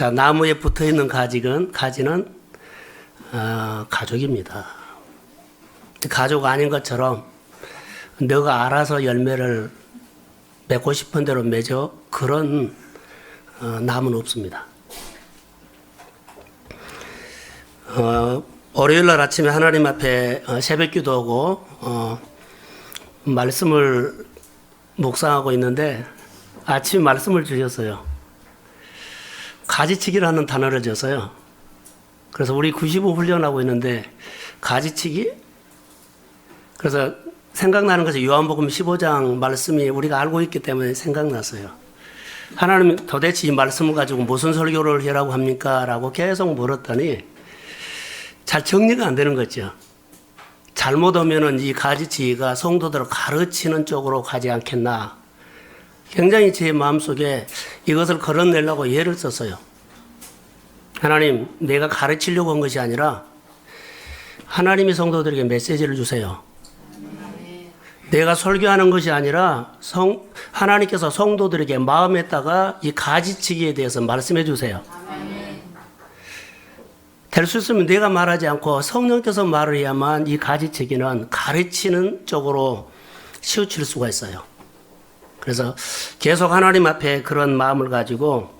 자, 나무에 붙어 있는 가지는 가족입니다. 가족 아닌 것처럼 너가 알아서 열매를 맺고 싶은 대로 맺어 그런 나무는 없습니다. 월요일날 아침에 하나님 앞에 새벽 기도하고 말씀을 묵상하고 있는데 아침 말씀을 주셨어요. 가지치기라는 단어를 줬어요. 그래서 우리 95 훈련하고 있는데 가지치기? 그래서 생각나는 것이 요한복음 15장 말씀이 우리가 알고 있기 때문에 생각났어요. 하나님 도대체 이 말씀을 가지고 무슨 설교를 하라고 합니까? 라고 계속 물었더니 잘 정리가 안 되는 거죠. 잘못 오면은 이 가지치기가 성도들을 가르치는 쪽으로 가지 않겠나. 굉장히 제 마음속에 이것을 걸어내려고 예를 썼어요. 하나님, 내가 가르치려고 한 것이 아니라 하나님이 성도들에게 메시지를 주세요. 내가 설교하는 것이 아니라 하나님께서 성도들에게 마음에다가 이 가지치기에 대해서 말씀해 주세요. 될 수 있으면 내가 말하지 않고 성령께서 말을 해야만 이 가지치기는 가르치는 쪽으로 치우칠 수가 있어요. 그래서 계속 하나님 앞에 그런 마음을 가지고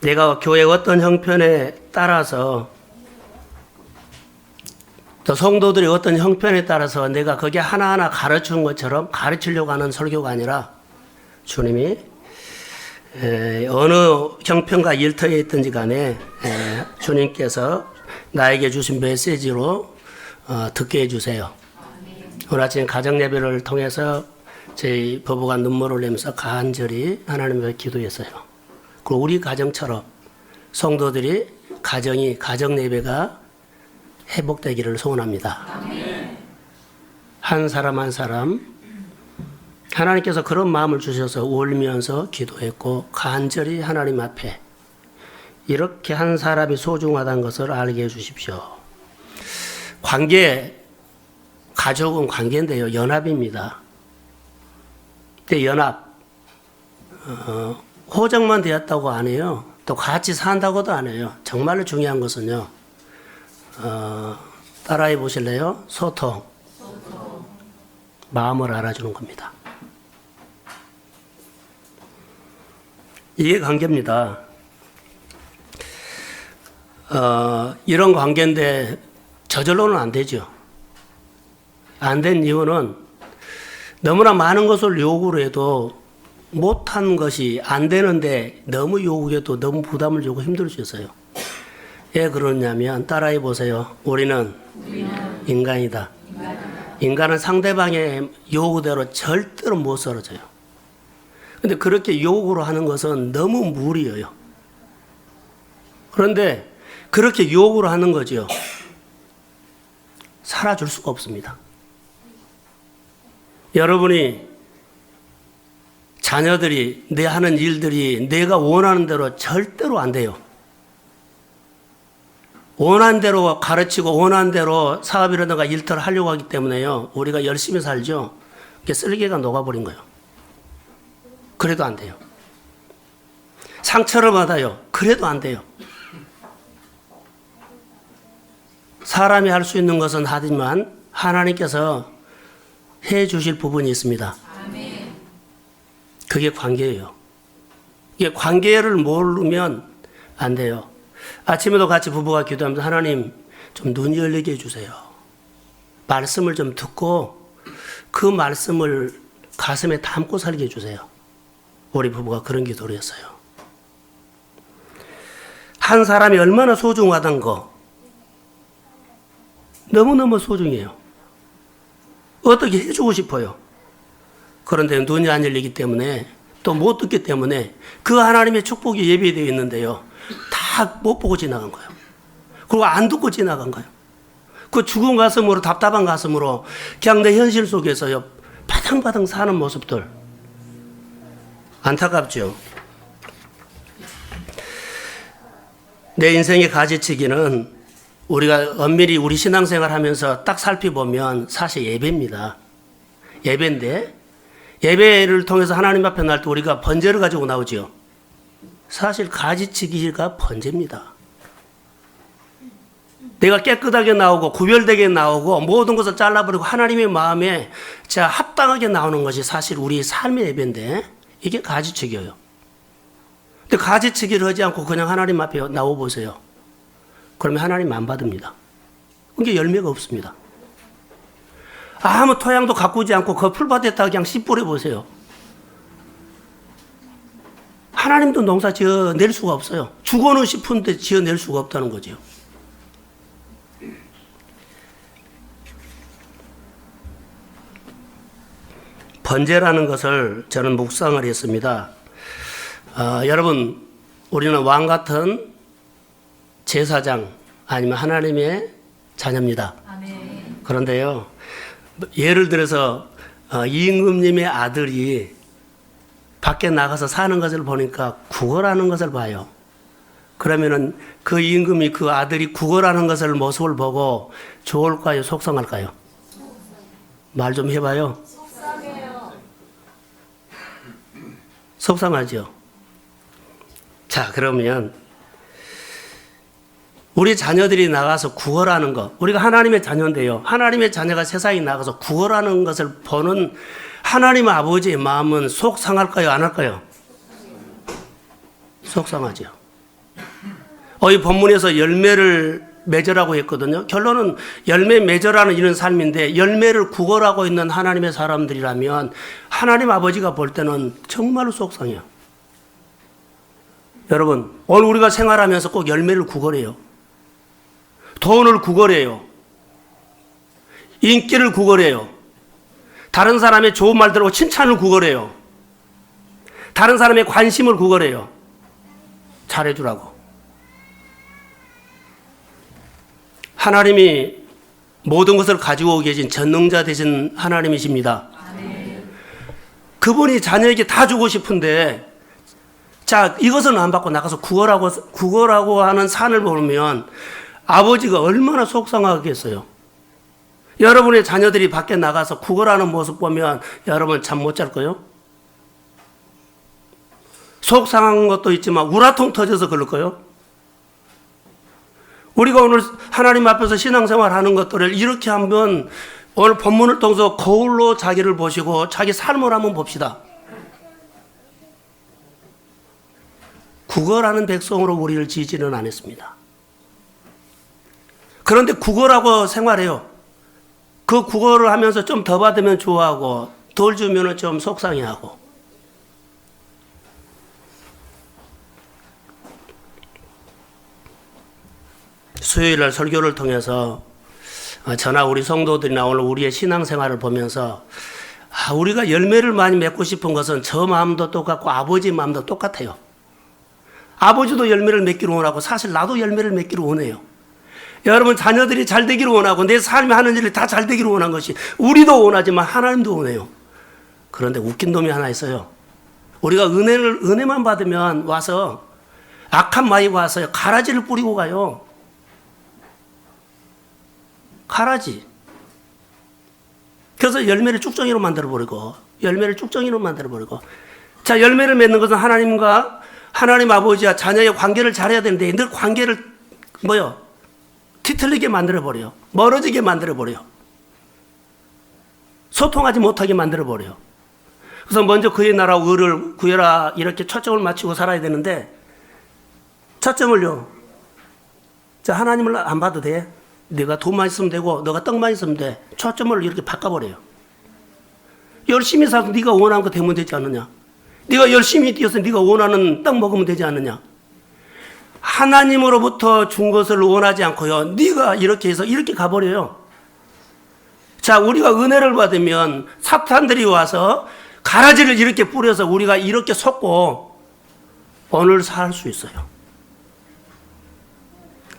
내가 교회 어떤 형편에 따라서 또 성도들이 어떤 형편에 따라서 내가 거기에 하나하나 가르치는 것처럼 가르치려고 하는 설교가 아니라 주님이 어느 형편과 일터에 있든지 간에 주님께서 나에게 주신 메시지로 듣게 해주세요. 오늘 아침 가정 예배를 통해서 저희 부부가 눈물을 흘리면서 간절히 하나님께 기도했어요. 그리고 우리 가정처럼 성도들이 가정 예배가 회복되기를 소원합니다. 한 사람 한 사람 하나님께서 그런 마음을 주셔서 울면서 기도했고 간절히 하나님 앞에 이렇게 한 사람이 소중하다는 것을 알게 해 주십시오. 가족은 관계인데요. 연합입니다. 근데 연합, 호적만 되었다고 안 해요. 또 같이 산다고도 안 해요. 정말로 중요한 것은요. 따라해 보실래요? 소통. 마음을 알아주는 겁니다. 이게 관계입니다. 이런 관계인데 저절로는 안 되죠. 안 된 이유는 너무나 많은 것을 요구를 해도 못한 것이 안 되는데 너무 요구해도 너무 부담을 주고 힘들 수 있어요. 왜 그러냐면 따라해 보세요. 우리는 인간이다. 인간은 상대방의 요구대로 절대로 못 살아져요. 근데 그렇게 요구를 하는 것은 너무 무리예요. 그런데 그렇게 요구를 하는 거죠. 살아줄 수가 없습니다. 여러분이 자녀들이 내 하는 일들이 내가 원하는 대로 절대로 안 돼요. 원하는 대로 가르치고 원하는 대로 사업이라든가 일터를 하려고 하기 때문에요. 우리가 열심히 살죠. 이게 쓸개가 녹아버린 거예요. 그래도 안 돼요. 상처를 받아요. 그래도 안 돼요. 사람이 할 수 있는 것은 하지만 하나님께서 해 주실 부분이 있습니다. 그게 관계예요. 이게 관계를 모르면 안 돼요. 아침에도 같이 부부가 기도하면서 하나님 좀 눈 열리게 해주세요. 말씀을 좀 듣고 그 말씀을 가슴에 담고 살게 해주세요. 우리 부부가 그런 기도를 했어요. 한 사람이 얼마나 소중하단 거 너무너무 소중해요. 어떻게 해주고 싶어요. 그런데 눈이 안 열리기 때문에 또 못 듣기 때문에 그 하나님의 축복이 예비되어 있는데요. 다 못 보고 지나간 거예요. 그리고 안 듣고 지나간 거예요. 그 죽은 가슴으로 답답한 가슴으로 그냥 내 현실 속에서요. 바당바당 사는 모습들 안타깝죠. 내 인생의 가지치기는 우리가 엄밀히 우리 신앙생활 하면서 딱 살펴보면 사실 예배입니다. 예배인데 예배를 통해서 하나님 앞에 날 때 우리가 번제를 가지고 나오죠. 사실 가지치기가 번제입니다. 내가 깨끗하게 나오고 구별되게 나오고 모든 것을 잘라버리고 하나님의 마음에 자 합당하게 나오는 것이 사실 우리 삶의 예배인데 이게 가지치기예요. 근데 가지치기를 하지 않고 그냥 하나님 앞에 나와 보세요. 그러면 하나님 안 받습니다. 그게 열매가 없습니다. 아무 토양도 가꾸지 않고 그 풀밭에다 그냥 씨 뿌려 보세요. 하나님도 농사 지어낼 수가 없어요. 주고는 싶은데 지어낼 수가 없다는 거죠. 번제라는 것을 저는 묵상을 했습니다. 여러분, 우리는 왕 같은 제사장 아니면 하나님의 자녀입니다. 아멘. 그런데요, 예를 들어서 이임금님의 아들이 밖에 나가서 사는 것을 보니까 구걸하는 것을 봐요. 그러면은 그 임금이 그 아들이 구걸하는 것을 모습을 보고 좋을까요? 속상할까요? 말 좀 해봐요. 속상해요. 속상하죠. 자, 그러면 우리 자녀들이 나가서 구걸하는 것, 우리가 하나님의 자녀인데요. 하나님의 자녀가 세상에 나가서 구걸하는 것을 보는 하나님 아버지의 마음은 속상할까요? 안 할까요? 속상하죠. 이 본문에서 열매를 맺으라고 했거든요. 결론은 열매 맺으라는 이런 삶인데 열매를 구걸하고 있는 하나님의 사람들이라면 하나님 아버지가 볼 때는 정말로 속상해요. 여러분, 오늘 우리가 생활하면서 꼭 열매를 구걸해요. 돈을 구걸해요. 인기를 구걸해요. 다른 사람의 좋은 말들하고 칭찬을 구걸해요. 다른 사람의 관심을 구걸해요. 잘해주라고. 하나님이 모든 것을 가지고 계신 전능자 되신 하나님이십니다. 그분이 자녀에게 다 주고 싶은데 자, 이것은 안 받고 나가서 구걸하고 하는 산을 보면 아버지가 얼마나 속상하겠어요. 여러분의 자녀들이 밖에 나가서 구걸하는 모습 보면 여러분 잠 못 잘 거요? 속상한 것도 있지만 우라통 터져서 그럴 거요? 우리가 오늘 하나님 앞에서 신앙생활 하는 것들을 이렇게 한번 오늘 본문을 통해서 거울로 자기를 보시고 자기 삶을 한번 봅시다. 구걸하는 백성으로 우리를 지지는 않았습니다. 그런데 구걸하고 생활해요. 그 구걸을 하면서 좀 더 받으면 좋아하고 덜 주면 좀 속상해하고. 수요일날 설교를 통해서 저나 우리 성도들이나 오늘 우리의 신앙생활을 보면서 우리가 열매를 많이 맺고 싶은 것은 저 마음도 똑같고 아버지 마음도 똑같아요. 아버지도 열매를 맺기를 원하고 사실 나도 열매를 맺기를 원해요. 여러분 자녀들이 잘 되기를 원하고 내 삶이 하는 일이 다 잘 되기를 원한 것이 우리도 원하지만 하나님도 원해요. 그런데 웃긴 놈이 하나 있어요. 우리가 은혜만 받으면 와서 악한 마귀가 와서 가라지를 뿌리고 가요. 가라지. 그래서 열매를 쭉정이로 만들어버리고 열매를 쭉정이로 만들어버리고 자 열매를 맺는 것은 하나님과 하나님 아버지와 자녀의 관계를 잘해야 되는데 늘 관계를 뒤틀리게 만들어버려요. 멀어지게 만들어버려요. 소통하지 못하게 만들어버려요. 그래서 먼저 그의 나라 의를 구해라 이렇게 초점을 맞추고 살아야 되는데 초점을요. 자 하나님을 안 봐도 돼. 네가 돈만 있으면 되고 너가 떡만 있으면 돼. 초점을 이렇게 바꿔버려요. 열심히 살아서 네가 원하는 거 되면 되지 않느냐. 네가 열심히 뛰어서 네가 원하는 떡 먹으면 되지 않느냐. 하나님으로부터 준 것을 원하지 않고요. 네가 이렇게 해서 이렇게 가버려요. 자, 우리가 은혜를 받으면 사탄들이 와서 가라지를 이렇게 뿌려서 우리가 이렇게 속고 오늘 살 수 있어요.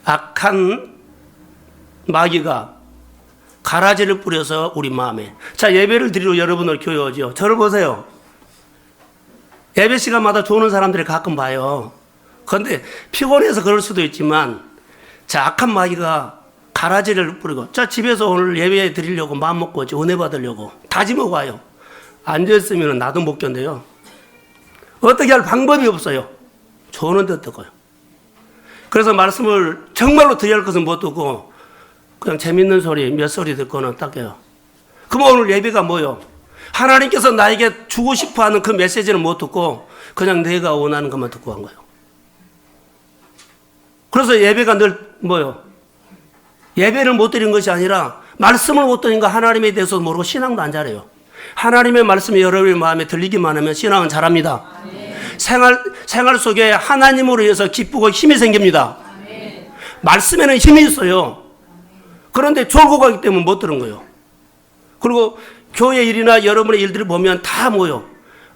악한 마귀가 가라지를 뿌려서 우리 마음에 자 예배를 드리러 여러분을 교회오죠. 저를 보세요. 예배 시간마다 좋은 사람들이 가끔 봐요. 그런데 피곤해서 그럴 수도 있지만 자 악한 마귀가 가라지를 뿌리고 자 집에서 오늘 예배 드리려고 마음 먹고 오지 은혜 받으려고 다짐하고 와요. 앉아있으면 나도 못 견뎌요. 어떻게 할 방법이 없어요. 좋은 데 듣고요. 그래서 말씀을 정말로 드려야 할 것은 못 듣고 그냥 재밌는 소리 몇 소리 듣고는 딱 깨요. 그럼 오늘 예배가 뭐요? 하나님께서 나에게 주고 싶어하는 그 메시지는 못 듣고 그냥 내가 원하는 것만 듣고 간 거예요. 그래서 예배가 늘 뭐요? 예배를 못 드린 것이 아니라 말씀을 못 드린 거 하나님에 대해서 모르고 신앙도 안 잘해요. 하나님의 말씀이 여러분의 마음에 들리기만 하면 신앙은 잘합니다. 생활 속에 하나님으로 인해서 기쁘고 힘이 생깁니다. 말씀에는 힘이 있어요. 그런데 졸고 가기 때문에 못 들은 거예요. 그리고 교회 일이나 여러분의 일들을 보면 다 뭐요?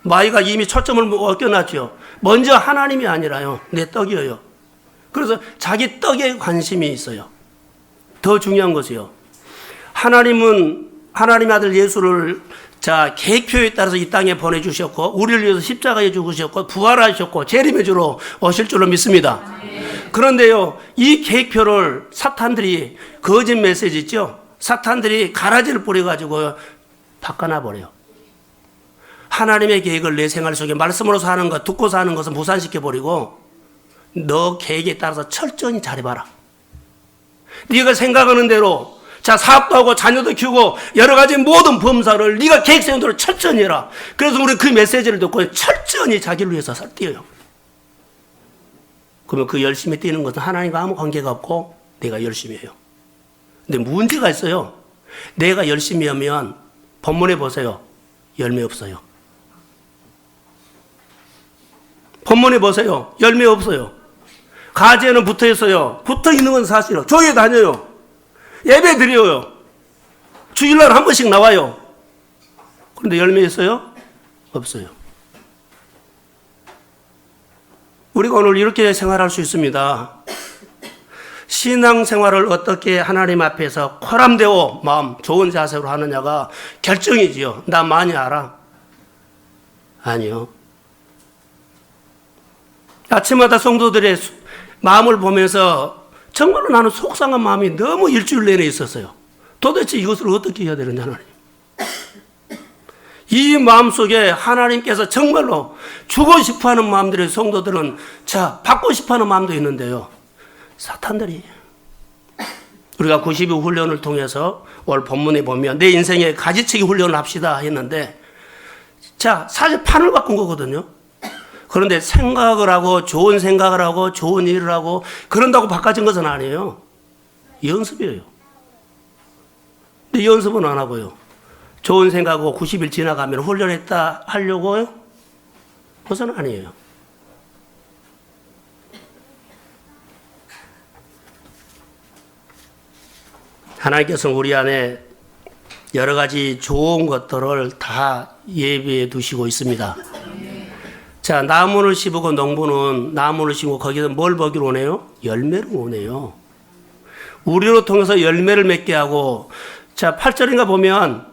마이가 이미 초점을 옮겨놨죠. 먼저 하나님이 아니라요. 내 떡이에요. 그래서 자기 떡에 관심이 있어요. 더 중요한 것이요. 하나님은 하나님의 아들 예수를 계획표에 따라서 이 땅에 보내주셨고 우리를 위해서 십자가에 죽으셨고 부활하셨고 재림의 주로 오실 줄로 믿습니다. 그런데요, 이 계획표를 사탄들이 거짓 메시지 있죠? 사탄들이 가라지를 뿌려가지고 바꿔놔버려요. 하나님의 계획을 내 생활 속에 말씀으로 사는 것, 듣고 사는 것을 무산시켜버리고 너 계획에 따라서 철저히 잘해봐라. 네가 생각하는 대로 사업도 하고 자녀도 키우고 여러 가지 모든 범사를 네가 계획 세운 대로 철저히 해라. 그래서 우리 그 메시지를 듣고 철저히 자기를 위해서 뛰어요. 그러면 그 열심히 뛰는 것은 하나님과 아무 관계가 없고 내가 열심히 해요. 근데 문제가 있어요. 내가 열심히 하면 본문에 보세요. 열매 없어요. 본문에 보세요. 열매 없어요. 가지에는 붙어 있어요. 붙어 있는 건 사실이에요. 교회 다녀요. 예배 드려요. 주일날 한 번씩 나와요. 그런데 열매 있어요? 없어요. 우리가 오늘 이렇게 생활할 수 있습니다. 신앙생활을 어떻게 하나님 앞에서 코람되어 마음 좋은 자세로 하느냐가 결정이지요. 나 많이 알아? 아니요. 아침마다 성도들의 마음을 보면서 정말로 나는 속상한 마음이 너무 일주일 내내 있었어요. 도대체 이것을 어떻게 해야 되느냐, 하나님. 이 마음 속에 하나님께서 정말로 주고 싶어 하는 마음들의 성도들은 받고 싶어 하는 마음도 있는데요. 사탄들이. 우리가 92 훈련을 통해서 오늘 본문에 보면 내 인생에 가지치기 훈련을 합시다 했는데 사실 판을 바꾼 거거든요. 그런데 생각을 하고 좋은 생각을 하고 좋은 일을 하고 그런다고 바꿔진 것은 아니에요. 연습이에요. 근데 연습은 안 하고요. 좋은 생각하고 90일 지나가면 훈련했다 하려고요? 그것은 아니에요. 하나님께서는 우리 안에 여러 가지 좋은 것들을 다 예비해 두시고 있습니다. 나무를 심고 농부는 나무를 심고 거기서 뭘 보기로 오네요? 열매를 오네요. 우리로 통해서 열매를 맺게 하고 8절인가 보면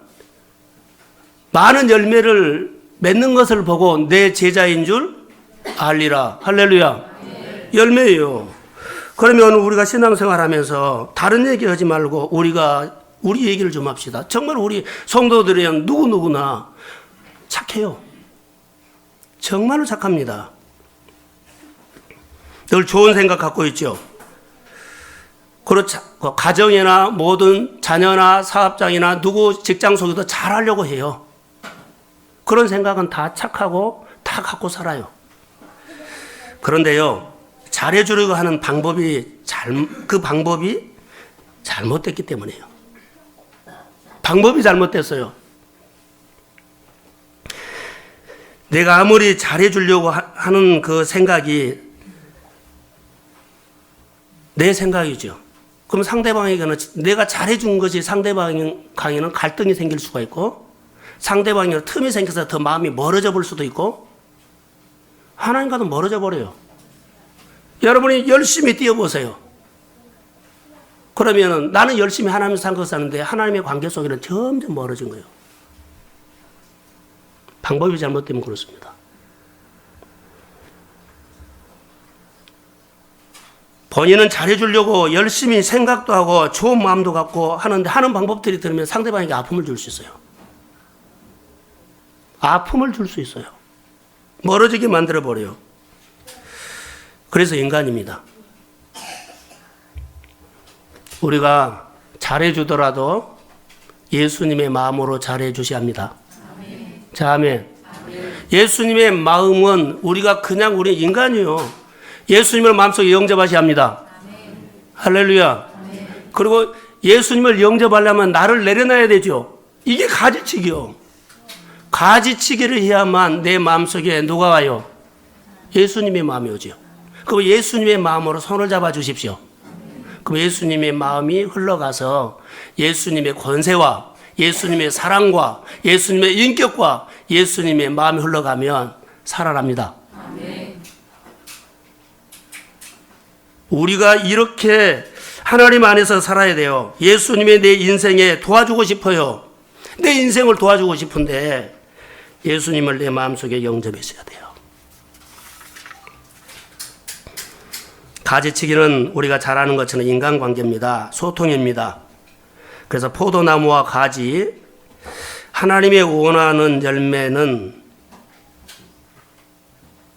많은 열매를 맺는 것을 보고 내 제자인 줄 알리라. 할렐루야. 열매예요. 그러면 우리가 신앙생활 하면서 다른 얘기 하지 말고 우리 얘기를 좀 합시다. 정말 우리 성도들은 누구누구나 착해요. 정말로 착합니다. 늘 좋은 생각 갖고 있죠. 그렇죠. 가정이나 모든 자녀나 사업장이나 누구 직장 속에도 잘하려고 해요. 그런 생각은 다 착하고 다 갖고 살아요. 그런데요, 잘해주려고 하는 그 방법이 잘못됐기 때문이에요. 방법이 잘못됐어요. 내가 아무리 잘해주려고 하는 그 생각이 내 생각이죠. 그럼 상대방에게는 내가 잘해준 것이 상대방에게는 갈등이 생길 수가 있고 상대방에게는 틈이 생겨서 더 마음이 멀어져 볼 수도 있고 하나님과도 멀어져 버려요. 여러분이 열심히 뛰어보세요. 그러면 나는 열심히 하나님 산 것 사는데 하나님의 관계 속에는 점점 멀어진 거예요. 방법이 잘못되면 그렇습니다. 본인은 잘해주려고 열심히 생각도 하고 좋은 마음도 갖고 하는데 하는 방법들이 들으면 상대방에게 아픔을 줄 수 있어요. 아픔을 줄 수 있어요. 멀어지게 만들어버려요. 그래서 인간입니다. 우리가 잘해주더라도 예수님의 마음으로 잘해주셔야 합니다. 자, 아멘. 예수님의 마음은 우리가 그냥 우리 인간이요. 예수님을 마음속에 영접하셔야 합니다. 할렐루야. 그리고 예수님을 영접하려면 나를 내려놔야 되죠. 이게 가지치기요. 가지치기를 해야만 내 마음속에 누가 와요? 예수님의 마음이 오죠. 그럼 예수님의 마음으로 손을 잡아 주십시오. 그럼 예수님의 마음이 흘러가서 예수님의 권세와 예수님의 사랑과 예수님의 인격과 예수님의 마음이 흘러가면 살아납니다. 우리가 이렇게 하나님 안에서 살아야 돼요. 예수님의 내 인생에 도와주고 싶어요. 내 인생을 도와주고 싶은데 예수님을 내 마음속에 영접했어야 돼요. 가지치기는 우리가 잘 아는 것처럼 인간관계입니다. 소통입니다. 그래서 포도나무와 가지, 하나님의 원하는 열매는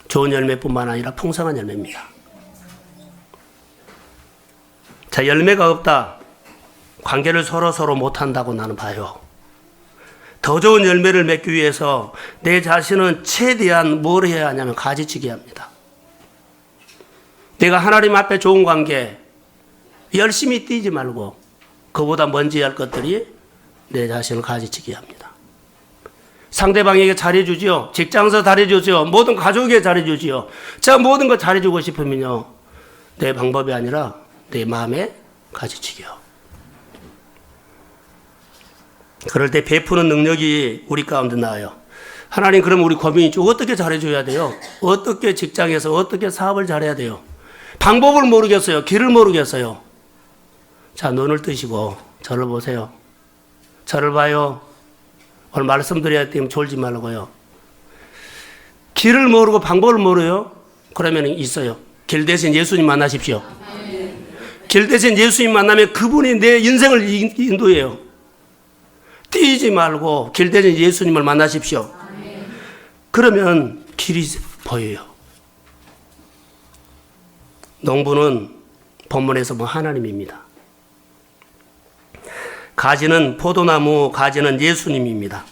좋은 열매뿐만 아니라 풍성한 열매입니다. 자, 열매가 없다. 관계를 서로 못한다고 나는 봐요. 더 좋은 열매를 맺기 위해서 내 자신은 최대한 뭘 해야 하냐면 가지치기 합니다. 내가 하나님 앞에 좋은 관계, 열심히 뛰지 말고 그보다 먼저 할 것들이 내 자신을 가지치기 합니다. 상대방에게 잘해주지요. 직장에서 잘해주지요. 모든 가족에게 잘해주지요. 자, 모든 거 잘해주고 싶으면요, 내 방법이 아니라 내 마음에 가지치기요. 그럴 때 베푸는 능력이 우리 가운데 나와요. 하나님, 그럼 우리 고민이죠. 어떻게 잘해줘야 돼요? 어떻게 직장에서 어떻게 사업을 잘해야 돼요? 방법을 모르겠어요. 길을 모르겠어요. 자, 눈을 뜨시고 저를 보세요. 저를 봐요. 오늘 말씀드려야 되면 졸지 말고요. 길을 모르고 방법을 모르요? 그러면 있어요. 길 대신 예수님 만나십시오. 길 대신 예수님 만나면 그분이 내 인생을 인도해요. 뛰지 말고 길 대신 예수님을 만나십시오. 그러면 길이 보여요. 농부는 본문에서 하나님입니다. 가지는 포도나무, 가지는 예수님입니다.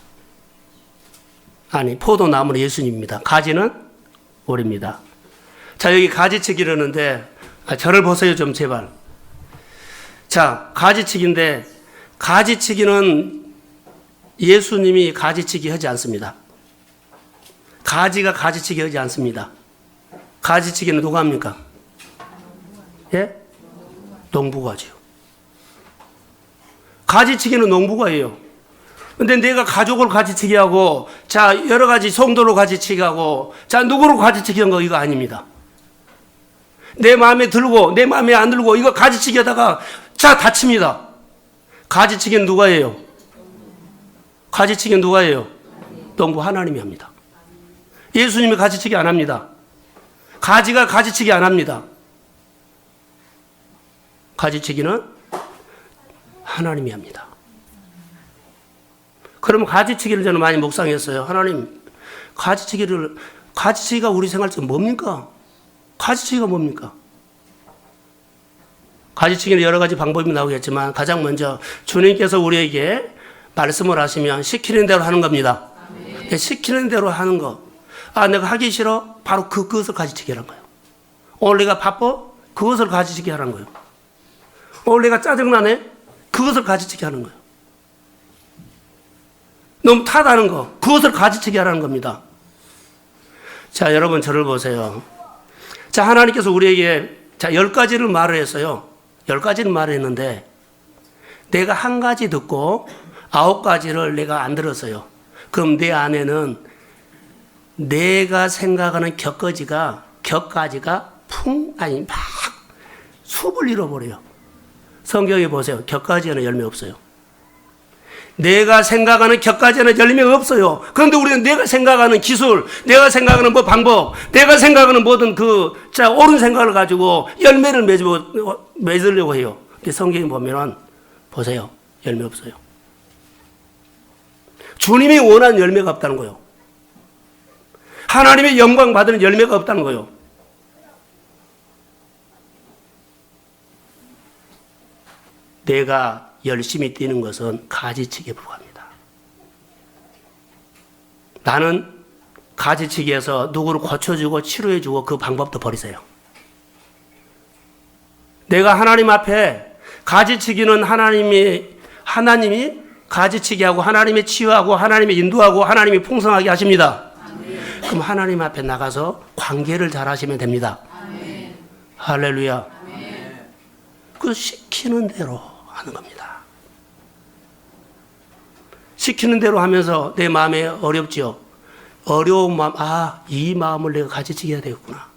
아니, 포도나무는 예수님입니다. 가지는 우리입니다. 자, 여기 가지치기라는데, 저를 보세요 좀 제발. 자, 가지치기인데, 가지치기는 예수님이 가지치기 하지 않습니다. 가지가 가지치기 하지 않습니다. 가지치기는 누가 합니까? 예? 농부가 하죠. 가지치기는 농부가 해요. 근데 내가 가족을 가지치기 하고, 자, 여러 가지 성도로 가지치기 하고, 자, 누구로 가지치기 한 거 이거 아닙니다. 내 마음에 들고, 내 마음에 안 들고, 이거 가지치기 하다가, 자, 다칩니다. 가지치기는 누가 해요? 가지치기는 누가 해요? 농부 하나님이 합니다. 예수님이 가지치기 안 합니다. 가지가 가지치기 안 합니다. 가지치기는 하나님이 합니다. 그러면 가지치기를 저는 많이 묵상했어요. 하나님, 가지치기가 우리 생활 속에 뭡니까? 가지치기가 뭡니까? 가지치기는 여러 가지 방법이 나오겠지만 가장 먼저 주님께서 우리에게 말씀을 하시면 시키는 대로 하는 겁니다. 시키는 대로 하는 거. 아, 내가 하기 싫어? 바로 그것을 가지치기 하는 거예요. 오늘 내가 바빠? 그것을 가지치기 하는 거예요. 오늘 내가 짜증나네? 그것을 가지치기 하는 거예요. 너무 타다는 거, 그것을 가지치기 하라는 겁니다. 자, 여러분 저를 보세요. 자, 하나님께서 우리에게 10가지를 말을 했어요. 10가지를 말을 했는데 내가 한 가지 듣고 9가지를 내가 안 들었어요. 그럼 내 안에는 내가 생각하는 격가지가 막 숲을 잃어버려요. 성경에 보세요. 격가지에는 열매 없어요. 내가 생각하는 격가지에는 열매가 없어요. 그런데 우리는 내가 생각하는 기술, 내가 생각하는 방법, 내가 생각하는 모든 옳은 생각을 가지고 열매를 맺으려고 해요. 근데 성경에 보면은 보세요. 열매 없어요. 주님이 원하는 열매가 없다는 거예요. 하나님의 영광 받는 열매가 없다는 거예요. 내가 열심히 뛰는 것은 가지치기에 불과합니다. 나는 가지치기에서 누구를 고쳐주고 치료해주고 그 방법도 버리세요. 내가 하나님 앞에 가지치기는 하나님이 가지치기하고 하나님이 치유하고 하나님이 인도하고 하나님이 풍성하게 하십니다. 아멘. 그럼 하나님 앞에 나가서 관계를 잘 하시면 됩니다. 아멘. 할렐루야. 아멘. 그 시키는 대로 하는 겁니다. 시키는 대로 하면서 내 마음에 어렵지요. 어려운 마음, 이 마음을 내가 가지치기 해야 되겠구나.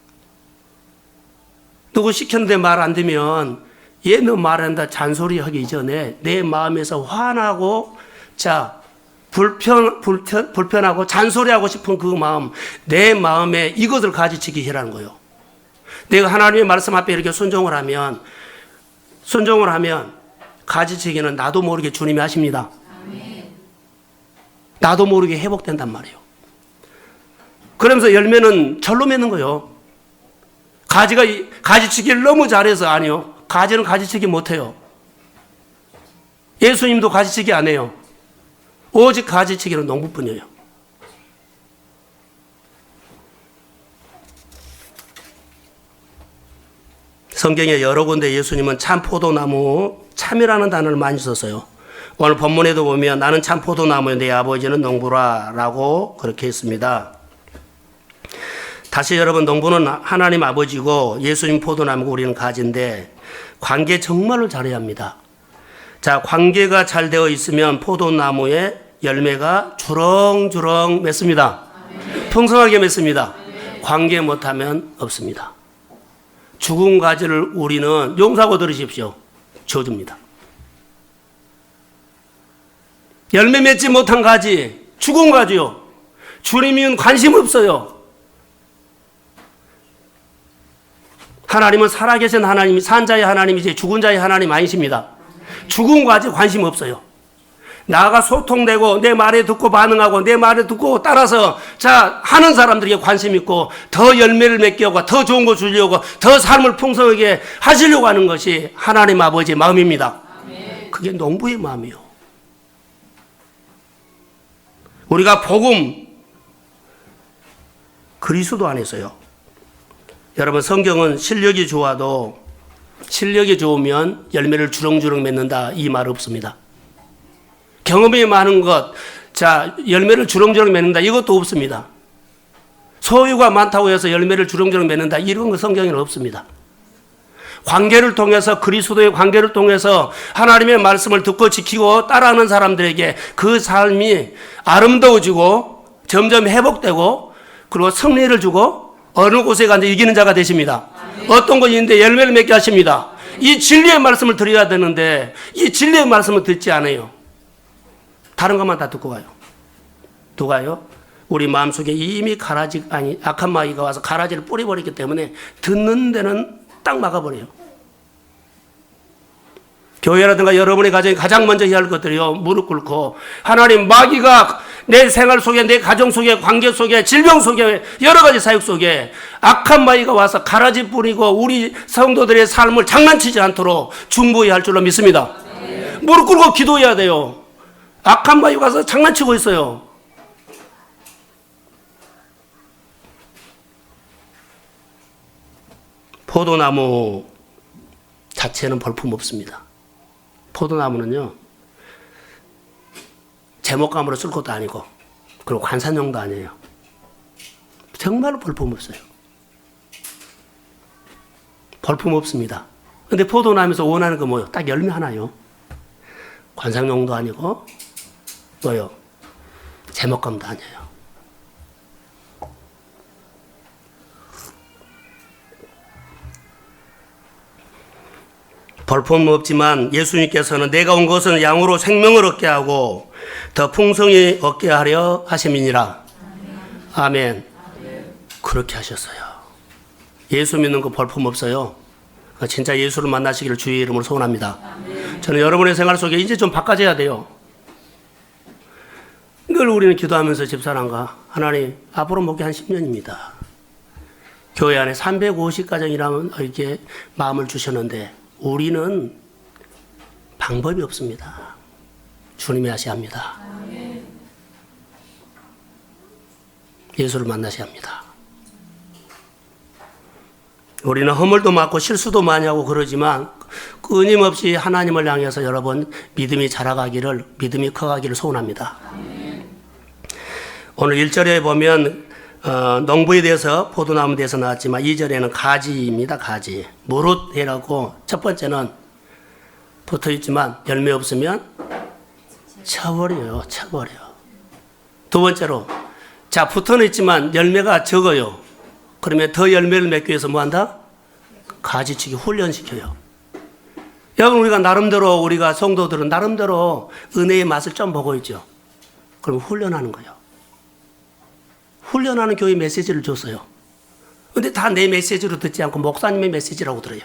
누구 시켰는데 말 안 되면 얘는 말한다 잔소리하기 이전에 내 마음에서 화나고 불편하고 잔소리하고 싶은 그 마음, 내 마음에 이것을 가지치기 하라는 거예요. 내가 하나님의 말씀 앞에 이렇게 순종을 하면 가지치기는 나도 모르게 주님이 하십니다. 나도 모르게 회복된단 말이에요. 그러면서 열매는 절로 맺는 거예요. 가지치기를 너무 잘해서 아니요. 가지는 가지치기 못해요. 예수님도 가지치기 안 해요. 오직 가지치기는 농부뿐이에요. 성경에 여러 군데 예수님은 참 포도나무, 참이라는 단어를 많이 썼어요. 오늘 본문에도 보면 나는 참 포도나무요 내 아버지는 농부라 라고 그렇게 했습니다. 다시 여러분, 농부는 하나님 아버지고 예수님 포도나무고 우리는 가지인데 관계 정말로 잘해야 합니다. 자, 관계가 잘 되어 있으면 포도나무에 열매가 주렁주렁 맺습니다. 풍성하게 맺습니다. 관계 못하면 없습니다. 죽은 가지를 우리는 용서하고 들으십시오. 저주입니다. 열매 맺지 못한 가지, 죽은 가지요. 주님은 관심 없어요. 하나님은 살아계신 하나님이 산 자의 하나님이지 죽은 자의 하나님 아니십니다. 죽은 가지 관심 없어요. 나가 소통되고 내 말에 듣고 반응하고 내 말에 듣고 따라서 하는 사람들에게 관심 있고 더 열매를 맺게 하고 더 좋은 거 주려고 더 삶을 풍성하게 하시려고 하는 것이 하나님 아버지의 마음입니다. 그게 농부의 마음이요. 우리가 복음 그리스도 안에서요. 여러분, 성경은 실력이 좋으면 열매를 주렁주렁 맺는다 이 말 없습니다. 경험이 많은 것, 열매를 주렁주렁 맺는다 이것도 없습니다. 소유가 많다고 해서 열매를 주렁주렁 맺는다 이런 거 성경에는 없습니다. 관계를 통해서, 그리스도의 관계를 통해서 하나님의 말씀을 듣고 지키고 따라하는 사람들에게 그 삶이 아름다워지고 점점 회복되고 그리고 승리를 주고 어느 곳에 가서 이기는 자가 되십니다. 어떤 곳이 있는데 열매를 맺게 하십니다. 이 진리의 말씀을 드려야 되는데 이 진리의 말씀을 듣지 않아요. 다른 것만 다 듣고 가요. 누가요? 우리 마음속에 이미 악한 마귀가 와서 가라지를 뿌려버렸기 때문에 듣는 데는 딱 막아버려요. 교회라든가 여러분의 가정이 가장 먼저 해야 할 것들이요, 무릎 꿇고 하나님, 마귀가 내 생활 속에, 내 가정 속에, 관계 속에, 질병 속에, 여러 가지 사역 속에 악한 마귀가 와서 가라지 뿌리고 우리 성도들의 삶을 장난치지 않도록 중보해야 할 줄로 믿습니다. 무릎 꿇고 기도해야 돼요. 악한 마귀가 와서 장난치고 있어요. 포도나무 자체는 볼품 없습니다. 포도나무는요, 제목감으로 쓸 것도 아니고, 그리고 관상용도 아니에요. 정말로 볼품 없어요. 볼품 없습니다. 근데 포도나무에서 원하는 거 뭐요? 딱 열매 하나요. 관상용도 아니고, 뭐요? 제목감도 아니에요. 볼품 없지만 예수님께서는 내가 온 것은 양으로 생명을 얻게 하고 더 풍성히 얻게 하려 하심이니라. 아멘. 그렇게 하셨어요. 예수 믿는 거 볼품 없어요. 진짜 예수를 만나시기를 주의 이름으로 소원합니다. 저는 여러분의 생활 속에 이제 좀 바꿔져야 돼요. 늘 우리는 기도하면서 집사람과 하나님, 앞으로 목회 한 10년입니다. 교회 안에 350가정이라면 이렇게 마음을 주셨는데 우리는 방법이 없습니다. 주님이 하셔야 합니다. 예수를 만나셔야 합니다. 우리는 허물도 많고 실수도 많이 하고 그러지만 끊임없이 하나님을 향해서 여러분 믿음이 자라가기를, 믿음이 커가기를 소원합니다. 오늘 1절에 보면 농부에 대해서, 포도나무에 대해서 나왔지만 2절에는 가지입니다. 가지. 무릇이라고, 첫 번째는 붙어있지만 열매 없으면 쳐버려요. 쳐버려. 두 번째로, 자, 붙어는 있지만 열매가 적어요. 그러면 더 열매를 맺기 위해서 뭐 한다? 가지치기, 훈련시켜요. 여러분, 우리가 성도들은 나름대로 은혜의 맛을 좀 보고 있죠. 그럼 훈련하는 거예요. 훈련하는 교회 메시지를 줬어요. 근데 다 내 메시지로 듣지 않고 목사님의 메시지라고 들어요.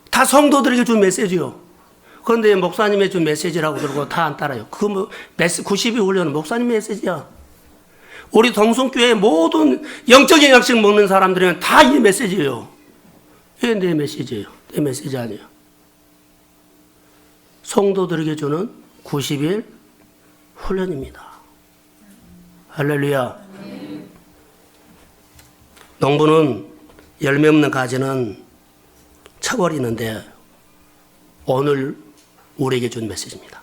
다 성도들에게 준 메시지요. 그런데 목사님의 준 메시지라고 들고 다 안 따라요. 92 훈련은 목사님 메시지야. 우리 동성교회 모든 영적인 양식 먹는 사람들은 다 이 메시지예요. 이게 내 메시지예요. 내 메시지 아니에요. 성도들에게 주는 90일 훈련입니다. 할렐루야. 농부는 열매 없는 가지는 쳐버리는데 오늘 우리에게 준 메시지입니다.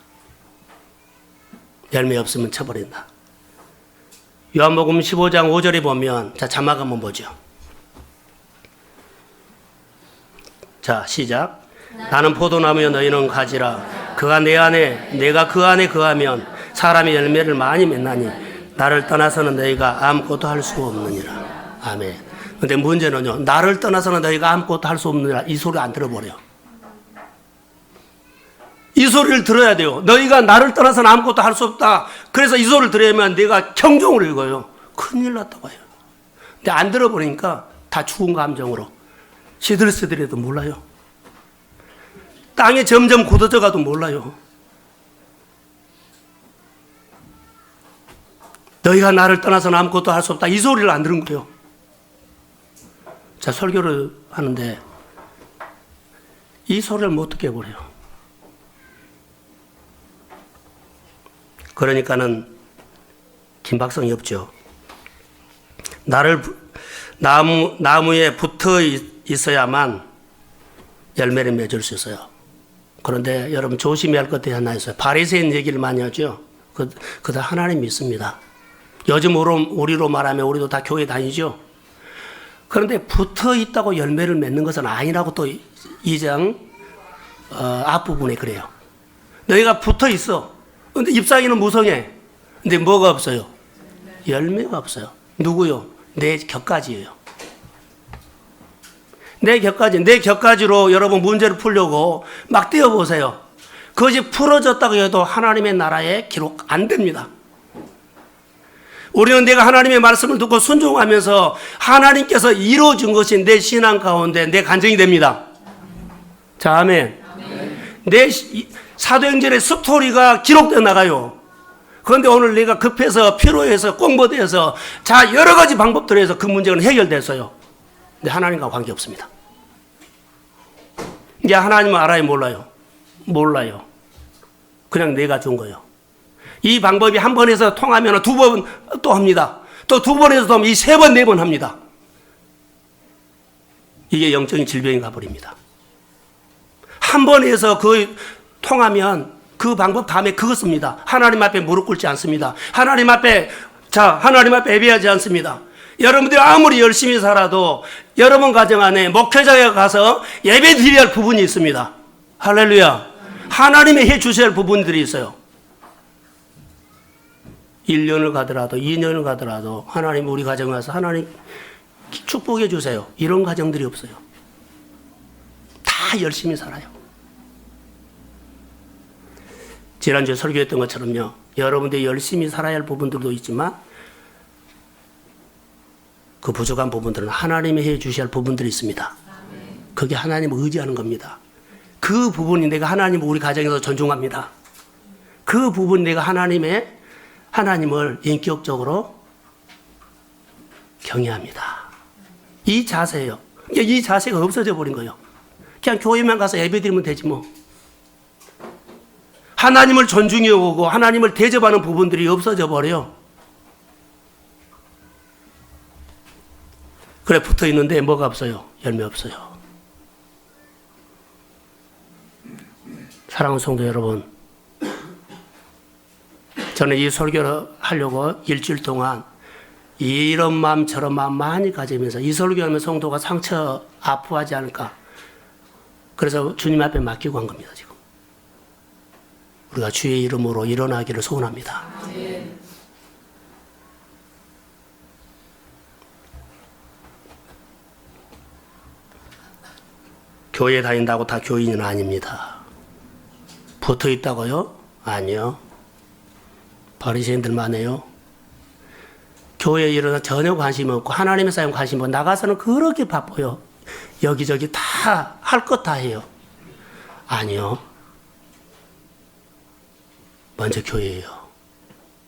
열매 없으면 쳐버린다. 요한복음 15장 5절에 보면, 자, 자막 한번 보죠. 자, 시작. 나는 포도나무여 너희는 가지라. 그가 내 안에, 내가 그 안에 거하면 사람이 열매를 많이 맺나니 나를 떠나서는 너희가 아무것도 할 수 없느니라. 아멘. 근데 문제는요, 나를 떠나서는 너희가 아무것도 할 수 없느니라. 이 소리 안 들어버려. 이 소리를 들어야 돼요. 너희가 나를 떠나서는 아무것도 할 수 없다. 그래서 이 소리를 들으면 내가 경종을 읽어요. 큰일 났다고 해요. 근데 안 들어버리니까 다 죽은 감정으로 시들시들해도 몰라요. 땅에 점점 굳어져 가도 몰라요. 너희가 나를 떠나서는 아무것도 할 수 없다. 이 소리를 안 들은 거예요. 자, 설교를 하는데 이 소리를 못 듣게 해버려요. 그러니까는 긴박성이 없죠. 나무에 붙어 있어야만 열매를 맺을 수 있어요. 그런데 여러분 조심해야 할 것들이 하나 있어요. 바리새인 얘기를 많이 하죠. 그다 하나님 믿습니다. 요즘 우리로 말하면 우리도 다 교회 다니죠. 그런데 붙어 있다고 열매를 맺는 것은 아니라고 또 2장 앞부분에 그래요. 너희가 붙어 있어. 근데 잎사귀는 무성해. 근데 뭐가 없어요? 열매가 없어요. 누구요? 내 곁가지예요. 내 곁가지로 여러분 문제를 풀려고 막 뛰어보세요. 그것이 풀어졌다고 해도 하나님의 나라에 기록 안 됩니다. 우리는 내가 하나님의 말씀을 듣고 순종하면서 하나님께서 이루어준 것이 내 신앙 가운데 내 간증이 됩니다. 자, 아멘. 내 사도행전의 스토리가 기록되어 나가요. 그런데 오늘 내가 급해서 피로해서 꽁보대서 자 여러 가지 방법들을 해서 그 문제는 해결됐어요. 근데 하나님과 관계없습니다. 이제 하나님은 알아요, 몰라요? 몰라요. 그냥 내가 준 거예요. 이 방법이 한 번 해서 통하면 두 번 또 합니다. 또 두 번 해서 또 하면 이 세 번, 네 번 합니다. 이게 영적인 질병이 가버립니다. 한 번 해서 통하면 그 방법 다음에 그거 씁니다. 하나님 앞에 무릎 꿇지 않습니다. 하나님 앞에 예배하지 않습니다. 여러분들이 아무리 열심히 살아도 여러분 가정 안에 목회자가 가서 예배 드려야 할 부분이 있습니다. 할렐루야. 하나님이 해 주셔야 할 부분들이 있어요. 1년을 가더라도 2년을 가더라도 하나님 우리 가정에 와서 하나님 축복해 주세요. 이런 가정들이 없어요. 다 열심히 살아요. 지난주에 설교했던 것처럼요. 여러분들이 열심히 살아야 할 부분들도 있지만 그 부족한 부분들은 하나님이 해 주셔야 할 부분들이 있습니다. 그게 하나님을 의지하는 겁니다. 그 부분이 내가 하나님을 우리 가정에서 존중합니다. 그 부분이 내가 하나님을 인격적으로 경외합니다. 이 자세예요. 이 자세가 없어져 버린 거예요. 그냥 교회만 가서 예배드리면 되지 뭐. 하나님을 존중해 오고 하나님을 대접하는 부분들이 없어져 버려요. 그래 붙어 있는데 뭐가 없어요? 열매 없어요. 사랑하는 성도 여러분, 저는 이 설교를 하려고 일주일 동안 이런 마음 저런 마음 많이 가지면서 이 설교하면 성도가 상처 아파하지 않을까, 그래서 주님 앞에 맡기고 한 겁니다. 지금 우리가 주의 이름으로 일어나기를 소원합니다. 교회 다닌다고 다 교인은 아닙니다. 붙어 있다고요? 아니요. 바리새인들만 해요. 교회에 일어나 전혀 관심 없고 하나님의 사람 관심 없고 나가서는 그렇게 바빠요. 여기저기 다 할 것 다 해요. 아니요. 먼저 교회예요.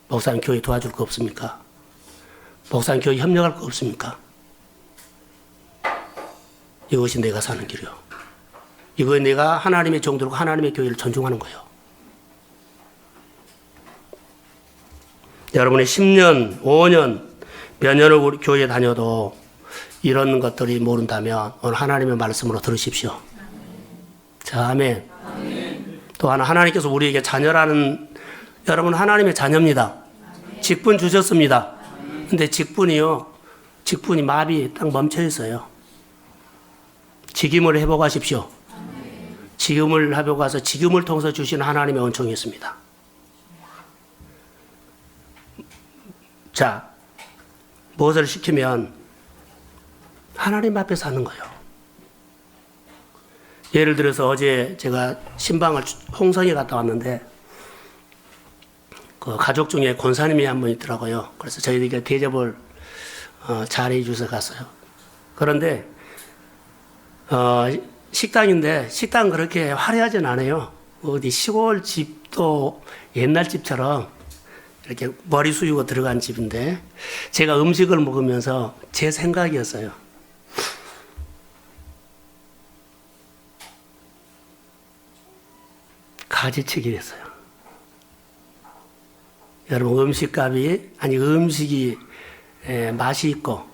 목사님 교회 도와줄 거 없습니까? 목사님 교회 협력할 거 없습니까? 이것이 내가 사는 길이요. 이거 내가 하나님의 종들고 하나님의 교회를 존중하는 거예요. 여러분이 10년, 5년, 몇 년을 우리 교회에 다녀도 이런 것들이 모른다면 오늘 하나님의 말씀으로 들으십시오. 자, 아멘. 또 하나님께서 우리에게 자녀라는, 여러분 하나님의 자녀입니다. 직분 주셨습니다. 근데 직분이 마비 딱 멈춰 있어요. 직임을 회복하십시오. 직임을 회복해서 직임을 통해서 주시는 하나님의 은총이 있습니다. 자, 무엇을 시키면 하나님 앞에 사는 거예요. 예를 들어서 어제 제가 신방을 홍성에 갔다 왔는데 그 가족 중에 권사님이 한 분 있더라고요. 그래서 저희들이 대접을 잘해 주셔서 갔어요. 그런데 식당인데 식당 그렇게 화려하진 않아요. 어디 시골 집도 옛날 집처럼 이렇게 머리 숙이고 들어간 집인데 제가 음식을 먹으면서 제 생각이었어요. 가지치기였어요. 여러분 음식이 맛이 있고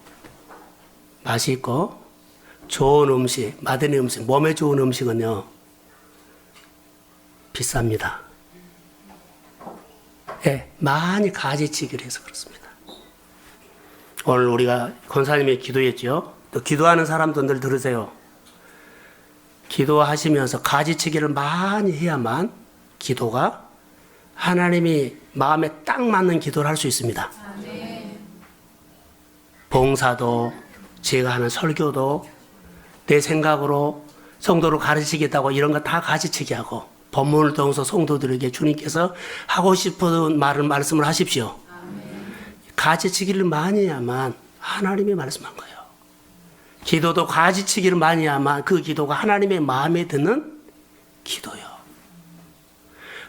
좋은 음식, 맛있는 음식, 몸에 좋은 음식은요 비쌉니다. 많이 가지치기를 해서 그렇습니다. 오늘 우리가 권사님이 기도했죠. 또 기도하는 사람들 들으세요. 기도하시면서 가지치기를 많이 해야만 기도가 하나님이 마음에 딱 맞는 기도를 할 수 있습니다. 봉사도, 제가 하는 설교도 내 생각으로 성도를 가르치겠다고 이런 거 다 가지치기 하고 본문을 통해서 성도들에게 주님께서 하고 싶은 말씀을 하십시오. 가지치기를 많이 해야만 하나님이 말씀한 거예요. 기도도 가지치기를 많이 해야만 그 기도가 하나님의 마음에 드는 기도요.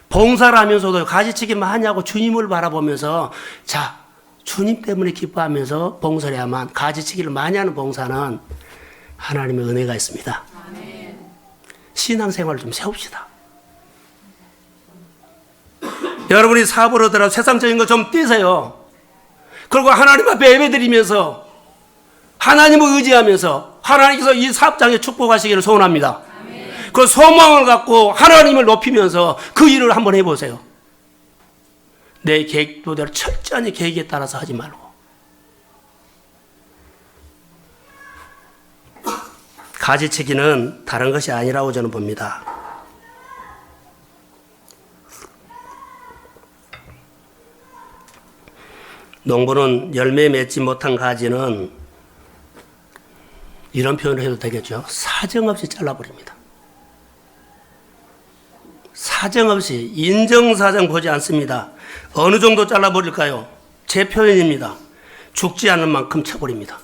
봉사를 하면서도 가지치기 많이 하고 주님을 바라보면서 자, 주님 때문에 기뻐하면서 봉사를 해야만, 가지치기를 많이 하는 봉사는 하나님의 은혜가 있습니다. 신앙생활을 좀 세웁시다. 여러분이 사업을 하더라도 세상적인 거 좀 떼세요. 그리고 하나님 앞에 예배드리면서 하나님을 의지하면서 하나님께서 이 사업장에 축복하시기를 소원합니다. 그 소망을 갖고 하나님을 높이면서 그 일을 한번 해보세요. 내 계획대로 철저히 계획에 따라서 하지 말고. 가지치기는 다른 것이 아니라고 저는 봅니다. 농부는 열매 맺지 못한 가지는 이런 표현을 해도 되겠죠. 사정없이 잘라버립니다. 사정없이, 인정사정 보지 않습니다. 어느 정도 잘라버릴까요? 제 표현입니다. 죽지 않는 만큼 쳐버립니다.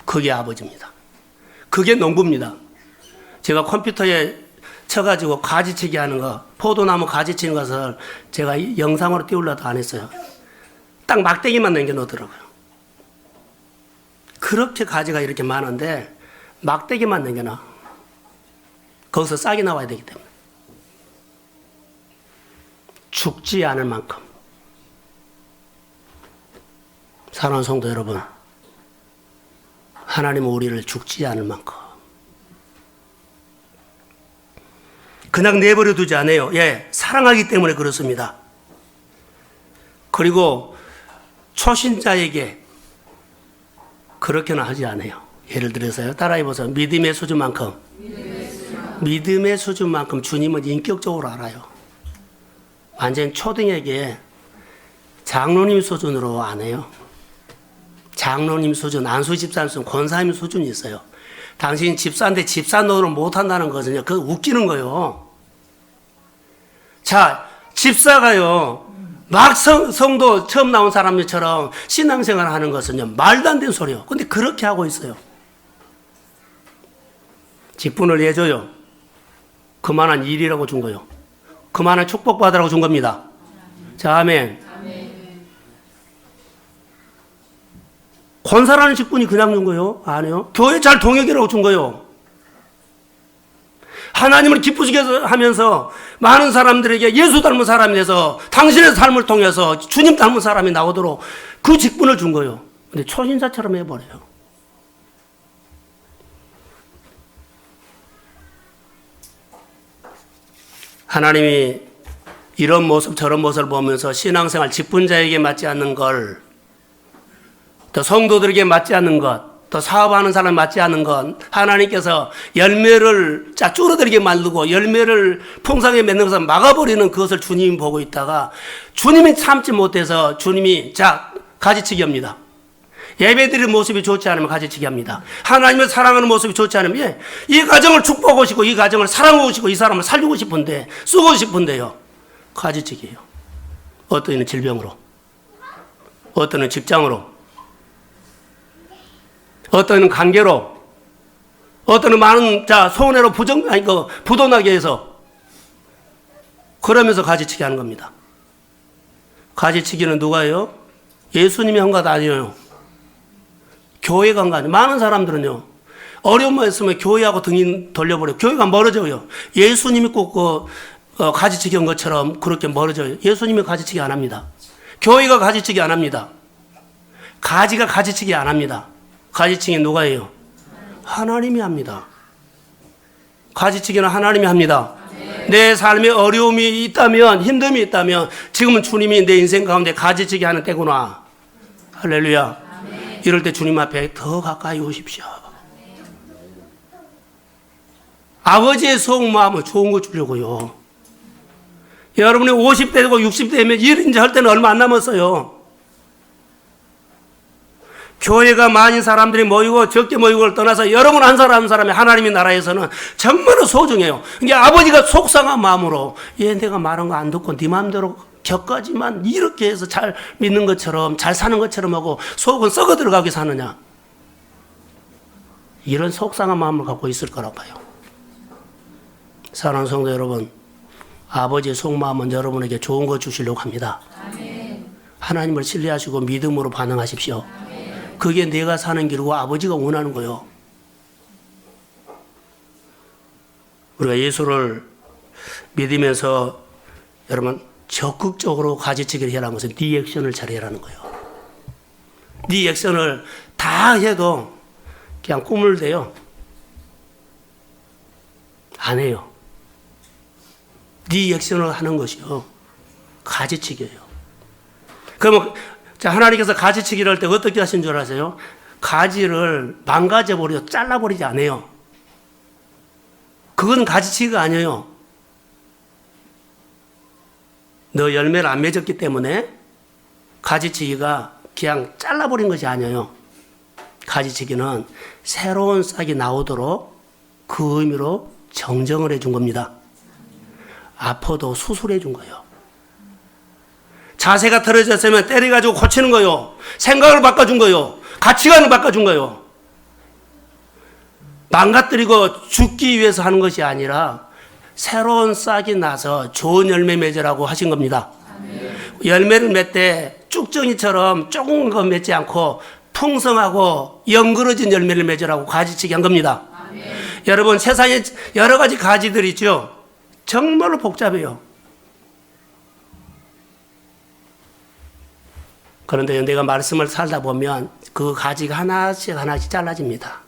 그게 아버지입니다. 그게 농부입니다. 제가 컴퓨터에 쳐가지고 가지치기 하는 거, 포도나무 가지치는 것을 제가 영상으로 띄우려도 안 했어요. 딱 막대기만 남겨놓더라고요. 그렇게 가지가 이렇게 많은데 막대기만 남겨놔. 거기서 싹이 나와야 되기 때문에. 죽지 않을 만큼. 사랑하는 성도 여러분, 하나님은 우리를 죽지 않을 만큼 그냥 내버려 두지 않아요. 예, 사랑하기 때문에 그렇습니다. 그리고 초신자에게 그렇게는 하지 않아요. 예를 들어서요, 따라해보세요. 믿음의 수준만큼 주님은 인격적으로 알아요. 완전 초등에게 장로님 수준으로 안 해요. 장로님 수준, 안수 집사님 수준, 권사님 수준이 있어요. 당신 집사인데 집사 노릇을 못한다는 것은요, 그거 웃기는 거예요. 자, 집사가요, 막 성도 처음 나온 사람들처럼 신앙생활 하는 것은요, 말도 안 되는 소리예요. 근데 그렇게 하고 있어요. 직분을 해줘요. 그만한 일이라고 준 거예요. 그만한 축복받으라고 준 겁니다. 자, 아멘. 권사라는 직분이 그냥 준 거예요? 아니요. 교회 잘 동역이라고 준 거예요. 하나님을 기쁘시게 하면서 많은 사람들에게 예수 닮은 사람이 돼서 당신의 삶을 통해서 주님 닮은 사람이 나오도록 그 직분을 준 거예요. 근데 초신자처럼 해버려요. 하나님이 이런 모습 저런 모습을 보면서 신앙생활 직분자에게 맞지 않는 걸, 또 성도들에게 맞지 않는 것, 또 사업하는 사람에 맞지 않는 것, 하나님께서 열매를 줄어들게 만들고 열매를 풍성하게 맺는 것을 막아버리는 그것을 주님이 보고 있다가 주님이 참지 못해서 주님이 가지치기 합니다. 예배드리는 모습이 좋지 않으면 가지치기 합니다. 하나님을 사랑하는 모습이 좋지 않으면 이 가정을 축복하고 싶고 이 가정을 사랑하고 싶고 이 사람을 살리고 싶은데 쓰고 싶은데요, 가지치기예요. 어떤 이는 질병으로, 어떤 이는 직장으로, 어떤 이는 관계로, 어떤 이는 많은 손해로 부도나게 해서 그러면서 가지치기 하는 겁니다. 가지치기는 누가 해요? 예수님이 한 것 아니에요. 교회가 한 거 아니에요. 많은 사람들은요, 어려움만 있으면 교회하고 등이 돌려버려요. 교회가 멀어져요. 예수님이 꼭 가지치기 한 것처럼 그렇게 멀어져요. 예수님이 가지치기 안 합니다. 교회가 가지치기 안 합니다. 가지가 가지치기 안 합니다. 가지치기는 누가 해요? 하나님이 합니다. 가지치기는 하나님이 합니다. 내 삶에 어려움이 있다면, 힘듦이 있다면 지금은 주님이 내 인생 가운데 가지치기 하는 때구나. 할렐루야. 이럴 때 주님 앞에 더 가까이 오십시오. 아버지의 속마음은 좋은 거 주려고요. 여러분이 50대 되고 60대 되면 일 이제 할 때는 얼마 안 남았어요. 교회가 많은 사람들이 모이고 적게 모이고를 떠나서 여러분 한 사람 한 사람이 하나님의 나라에서는 정말로 소중해요. 그러니까 아버지가 속상한 마음으로 내가 말한 거 안 듣고 네 마음대로 격까지만 이렇게 해서 잘 믿는 것처럼 잘 사는 것처럼 하고 속은 썩어 들어가게 사느냐, 이런 속상한 마음을 갖고 있을 거라고 봐요. 사랑하는 성도 여러분, 아버지의 속마음은 여러분에게 좋은 거 주시려고 합니다. 아멘. 하나님을 신뢰하시고 믿음으로 반응하십시오. 아멘. 그게 내가 사는 길이고 아버지가 원하는 거예요. 우리가 예수를 믿으면서 여러분 적극적으로 가지치기를 해라는 것은 리액션을 잘해라는 거예요. 리액션을 다 해도 그냥 꿈을 대요. 안 해요. 리액션을 하는 것이요, 가지치기예요. 그러면 하나님께서 가지치기를 할 때 어떻게 하신 줄 아세요? 가지를 망가져버려 잘라버리지 않아요. 그건 가지치기가 아니에요. 너 열매를 안 맺었기 때문에 가지치기가 그냥 잘라버린 것이 아니에요. 가지치기는 새로운 싹이 나오도록 그 의미로 정정을 해준 겁니다. 아파도 수술해 준 거예요. 자세가 틀어졌으면 때려가지고 고치는 거예요. 생각을 바꿔준 거예요. 가치관을 바꿔준 거예요. 망가뜨리고 죽기 위해서 하는 것이 아니라 새로운 싹이 나서 좋은 열매 맺으라고 하신 겁니다. 아멘. 열매를 맺을 때 쭉정이처럼 조금 거 맺지 않고 풍성하고 연그러진 열매를 맺으라고 가지치기 한 겁니다. 아멘. 여러분 세상에 여러 가지 가지들이 있죠. 정말로 복잡해요. 그런데 내가 말씀을 살다 보면 그 가지가 하나씩 하나씩 잘라집니다.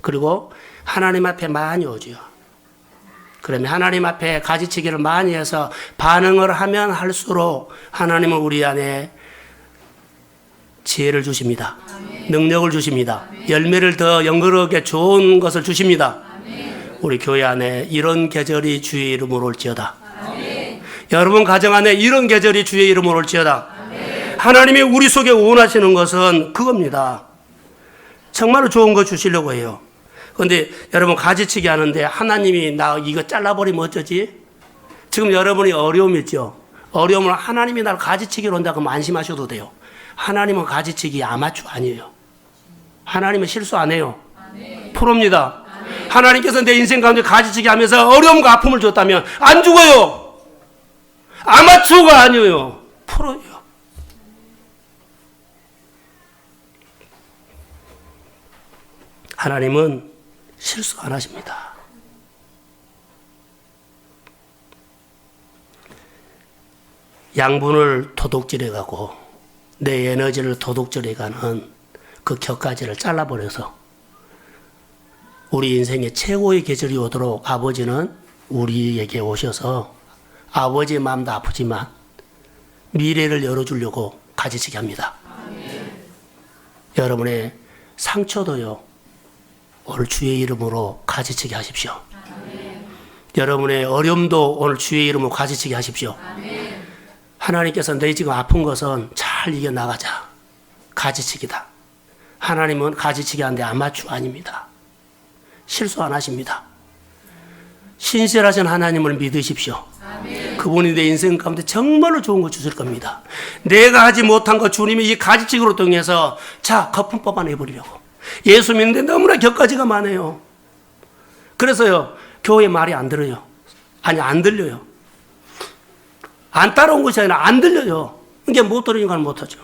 그리고 하나님 앞에 많이 오죠. 그러면 하나님 앞에 가지치기를 많이 해서 반응을 하면 할수록 하나님은 우리 안에 지혜를 주십니다. 아멘. 능력을 주십니다. 아멘. 열매를 더 연거롭게 좋은 것을 주십니다. 아멘. 우리 교회 안에 이런 계절이 주의 이름으로 올지어다. 아멘. 여러분 가정 안에 이런 계절이 주의 이름으로 올지어다. 아멘. 하나님이 우리 속에 원하시는 것은 그겁니다. 정말로 좋은 거 주시려고 해요. 그런데 여러분 가지치기 하는데 하나님이 나 이거 잘라버리면 어쩌지? 지금 여러분이 어려움이 있죠. 어려움을 하나님이 날 가지치기로 한다고 하면 안심하셔도 돼요. 하나님은 가지치기 아마추어 아니에요. 하나님은 실수 안 해요. 프로입니다. 하나님께서 내 인생 가운데 가지치기 하면서 어려움과 아픔을 줬다면 안 죽어요. 아마추어가 아니에요. 프로예요. 하나님은 실수 안 하십니다. 양분을 도둑질해 가고 내 에너지를 도둑질해 가는 그 격가지를 잘라버려서 우리 인생의 최고의 계절이 오도록 아버지는 우리에게 오셔서 아버지의 마음도 아프지만 미래를 열어주려고 가지치기 합니다. 아멘. 여러분의 상처도요, 오늘 주의 이름으로 가지치기 하십시오. 아멘. 여러분의 어려움도 오늘 주의 이름으로 가지치기 하십시오. 아멘. 하나님께서 내 지금 아픈 것은 잘 이겨나가자. 가지치기다. 하나님은 가지치기 하는데 아마추어 아닙니다. 실수 안 하십니다. 신실하신 하나님을 믿으십시오. 아멘. 그분이 내 인생 가운데 정말로 좋은 거 주실 겁니다. 내가 하지 못한 거 주님이 이 가지치기로 통해서 자, 거품 뽑아내버리려고. 예수 믿는데 너무나 격가지가 많아요. 그래서요, 교회 말이 안 들어요. 아니, 안 들려요. 안 따라온 것이 아니라 안 들려요. 이게 못 들으니까 못하죠.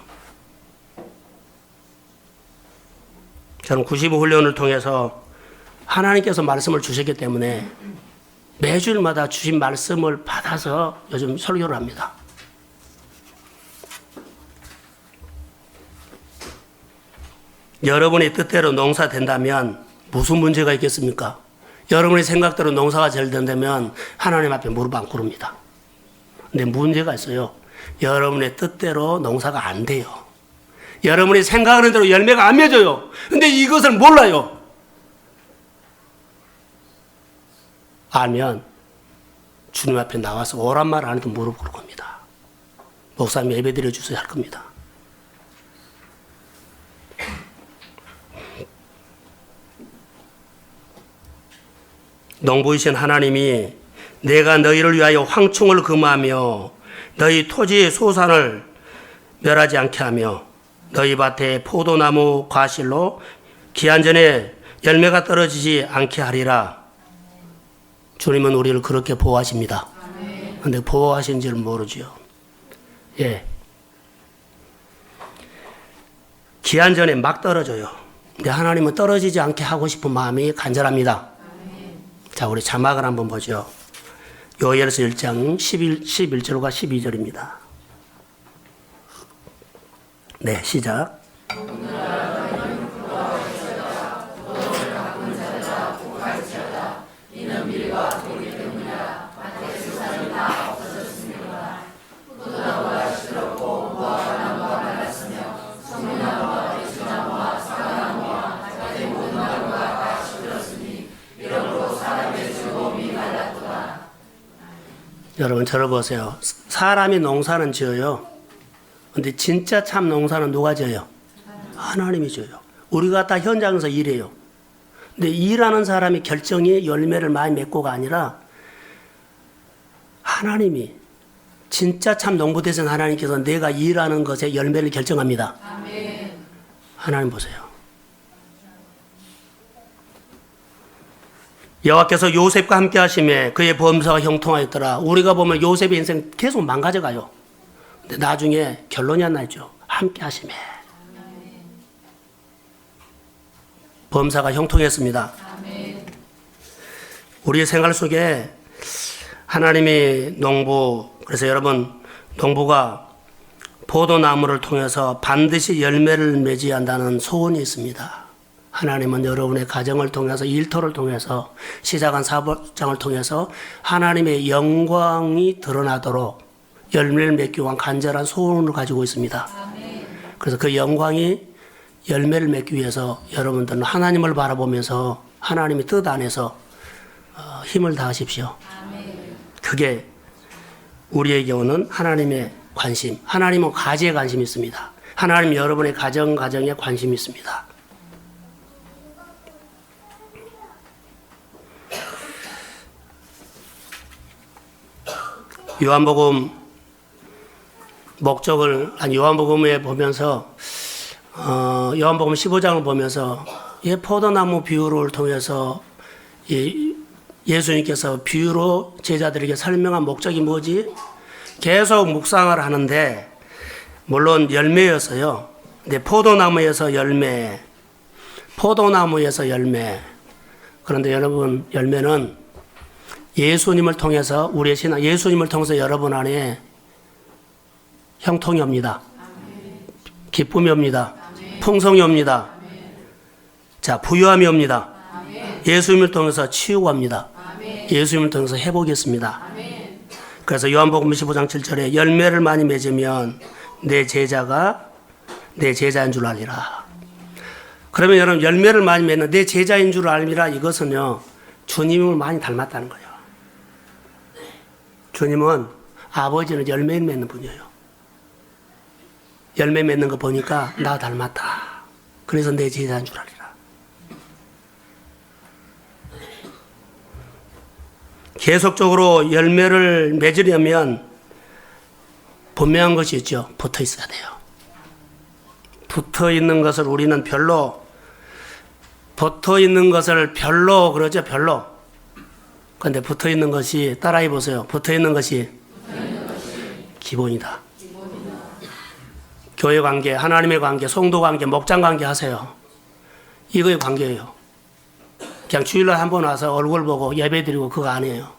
저는 95 훈련을 통해서 하나님께서 말씀을 주셨기 때문에 매주일마다 주신 말씀을 받아서 요즘 설교를 합니다. 여러분의 뜻대로 농사 된다면 무슨 문제가 있겠습니까? 여러분의 생각대로 농사가 잘 된다면 하나님 앞에 무릎 안 꿇습니다. 근데 문제가 있어요. 여러분의 뜻대로 농사가 안 돼요. 여러분이 생각하는 대로 열매가 안 맺어요. 근데 이것을 몰라요. 알면 주님 앞에 나와서 오란 말 안 해도 무릎 꿇을 겁니다. 목사님 예배 드려주세요 할 겁니다. 농부이신 하나님이 내가 너희를 위하여 황충을 금하며 너희 토지의 소산을 멸하지 않게 하며 너희 밭에 포도나무 과실로 기한 전에 열매가 떨어지지 않게 하리라. 주님은 우리를 그렇게 보호하십니다. 그런데 보호하신 줄 모르죠. 예. 기한 전에 막 떨어져요. 근데 하나님은 떨어지지 않게 하고 싶은 마음이 간절합니다. 자, 우리 자막을 한번 보죠. 요엘서 1장 11절과 12절입니다. 네, 시작. 여러분 저를 보세요. 사람이 농사는 지어요. 근데 진짜 참 농사는 누가 지어요? 하나님이 지어요. 우리가 다 현장에서 일해요. 근데 일하는 사람이 결정이 열매를 많이 맺고가 아니라 하나님이 진짜 참 농부 되신 하나님께서 내가 일하는 것에 열매를 결정합니다. 아멘. 하나님 보세요. 여호와께서 요셉과 함께 하심에 그의 범사가 형통하였더라. 우리가 보면 요셉의 인생 계속 망가져가요. 근데 나중에 결론이 안 나죠. 함께 하심에 범사가 형통했습니다. 우리의 생활 속에 하나님이 농부, 그래서 여러분 농부가 포도나무를 통해서 반드시 열매를 맺어야 한다는 소원이 있습니다. 하나님은 여러분의 가정을 통해서, 일터를 통해서, 시작한 사업장을 통해서 하나님의 영광이 드러나도록 열매를 맺기 위한 간절한 소원을 가지고 있습니다. 그래서 그 영광이 열매를 맺기 위해서 여러분들은 하나님을 바라보면서 하나님의 뜻 안에서 힘을 다하십시오. 그게 우리에게 오는 하나님의 관심, 하나님은 가지에 관심이 있습니다. 하나님 여러분의 가정에 관심이 있습니다. 요한복음 요한복음에 보면서 요한복음 15장을 보면서 포도나무 비유를 통해서 예수님께서 비유로 제자들에게 설명한 목적이 뭐지? 계속 묵상을 하는데, 물론 열매였어요. 근데 포도나무에서 열매. 그런데 여러분, 열매는 예수님을 통해서, 우리의 신앙, 예수님을 통해서 여러분 안에 형통이 옵니다. 기쁨이 옵니다. 풍성이 옵니다. 자, 부유함이 옵니다. 예수님을 통해서 치유가 옵니다. 예수님을 통해서 회복이 있습니다. 그래서 요한복음 15장 7절에 열매를 많이 맺으면 내 제자가 내 제자인 줄 알리라. 그러면 여러분, 열매를 많이 맺는 내 제자인 줄 알리라, 이것은요 주님을 많이 닮았다는 거예요. 주님은, 아버지는 열매 맺는 분이에요. 열매 맺는 거 보니까 나 닮았다. 그래서 내 제자인 줄 알리라. 계속적으로 열매를 맺으려면 분명한 것이 있죠. 붙어 있어야 돼요. 붙어 있는 것을 우리는 별로 그러죠. 별로. 그런데 붙어 있는 것이, 따라해 보세요. 붙어 있는 것이 기본이다. 교회 관계, 하나님의 관계, 성도 관계, 목장 관계 하세요. 이거의 관계예요. 그냥 주일날 한 번 와서 얼굴 보고 예배 드리고 그거 아니에요.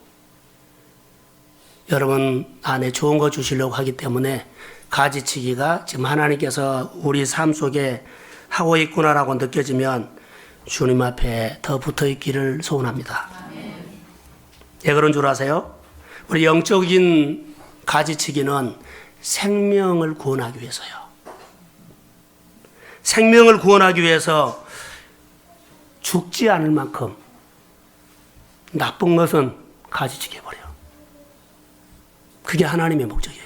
여러분 안에 좋은 거 주시려고 하기 때문에 가지치기가 지금 하나님께서 우리 삶 속에 하고 있구나라고 느껴지면 주님 앞에 더 붙어 있기를 소원합니다. 왜 그런 줄 아세요? 우리 영적인 가지치기는 생명을 구원하기 위해서요. 생명을 구원하기 위해서 죽지 않을 만큼 나쁜 것은 가지치기 해버려. 그게 하나님의 목적이에요.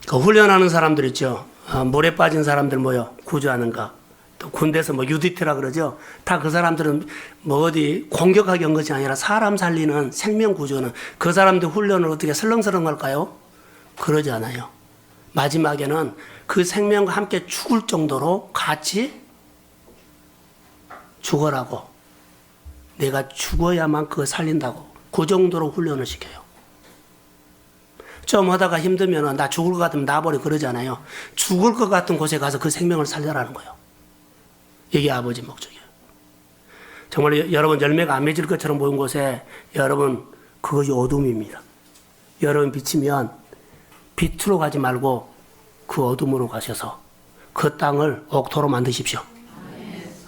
그 훈련하는 사람들 있죠. 물에 빠진 사람들 구조하는 거. 또 군대에서 UDT라 그러죠. 다 그 사람들은 어디 공격하기 한 것이 아니라 사람 살리는 생명 구조는, 그 사람들 훈련을 어떻게 설렁설렁 할까요? 그러지 않아요. 마지막에는 그 생명과 함께 죽을 정도로 같이 죽어라고, 내가 죽어야만 그거 살린다고, 그 정도로 훈련을 시켜요. 좀 하다가 힘들면 나 죽을 것 같으면 놔버려 그러잖아요. 죽을 것 같은 곳에 가서 그 생명을 살려라는 거예요. 이게 아버지 목적이에요. 정말 여러분 열매가 안 맺을 것처럼 보인 곳에 여러분 그것이 어둠입니다. 여러분 비치면 빛으로 가지 말고 그 어둠으로 가셔서 그 땅을 옥토로 만드십시오.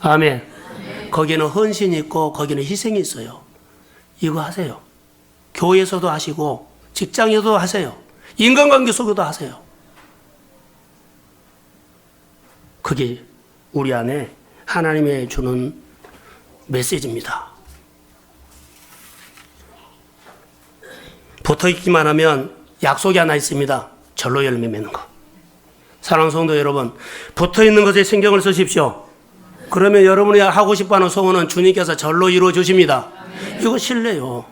아멘. 거기는 헌신이 있고 거기는 희생이 있어요. 이거 하세요. 교회에서도 하시고 직장에서도 하세요. 인간관계 속에도 하세요. 그게 우리 안에 하나님의 주는 메시지입니다. 붙어있기만 하면 약속이 하나 있습니다. 절로 열매 맺는 거. 사랑하는 성도 여러분, 붙어있는 것에 신경을 쓰십시오. 그러면 여러분이 하고 싶어하는 소원은 주님께서 절로 이루어 주십니다. 이거 신뢰요.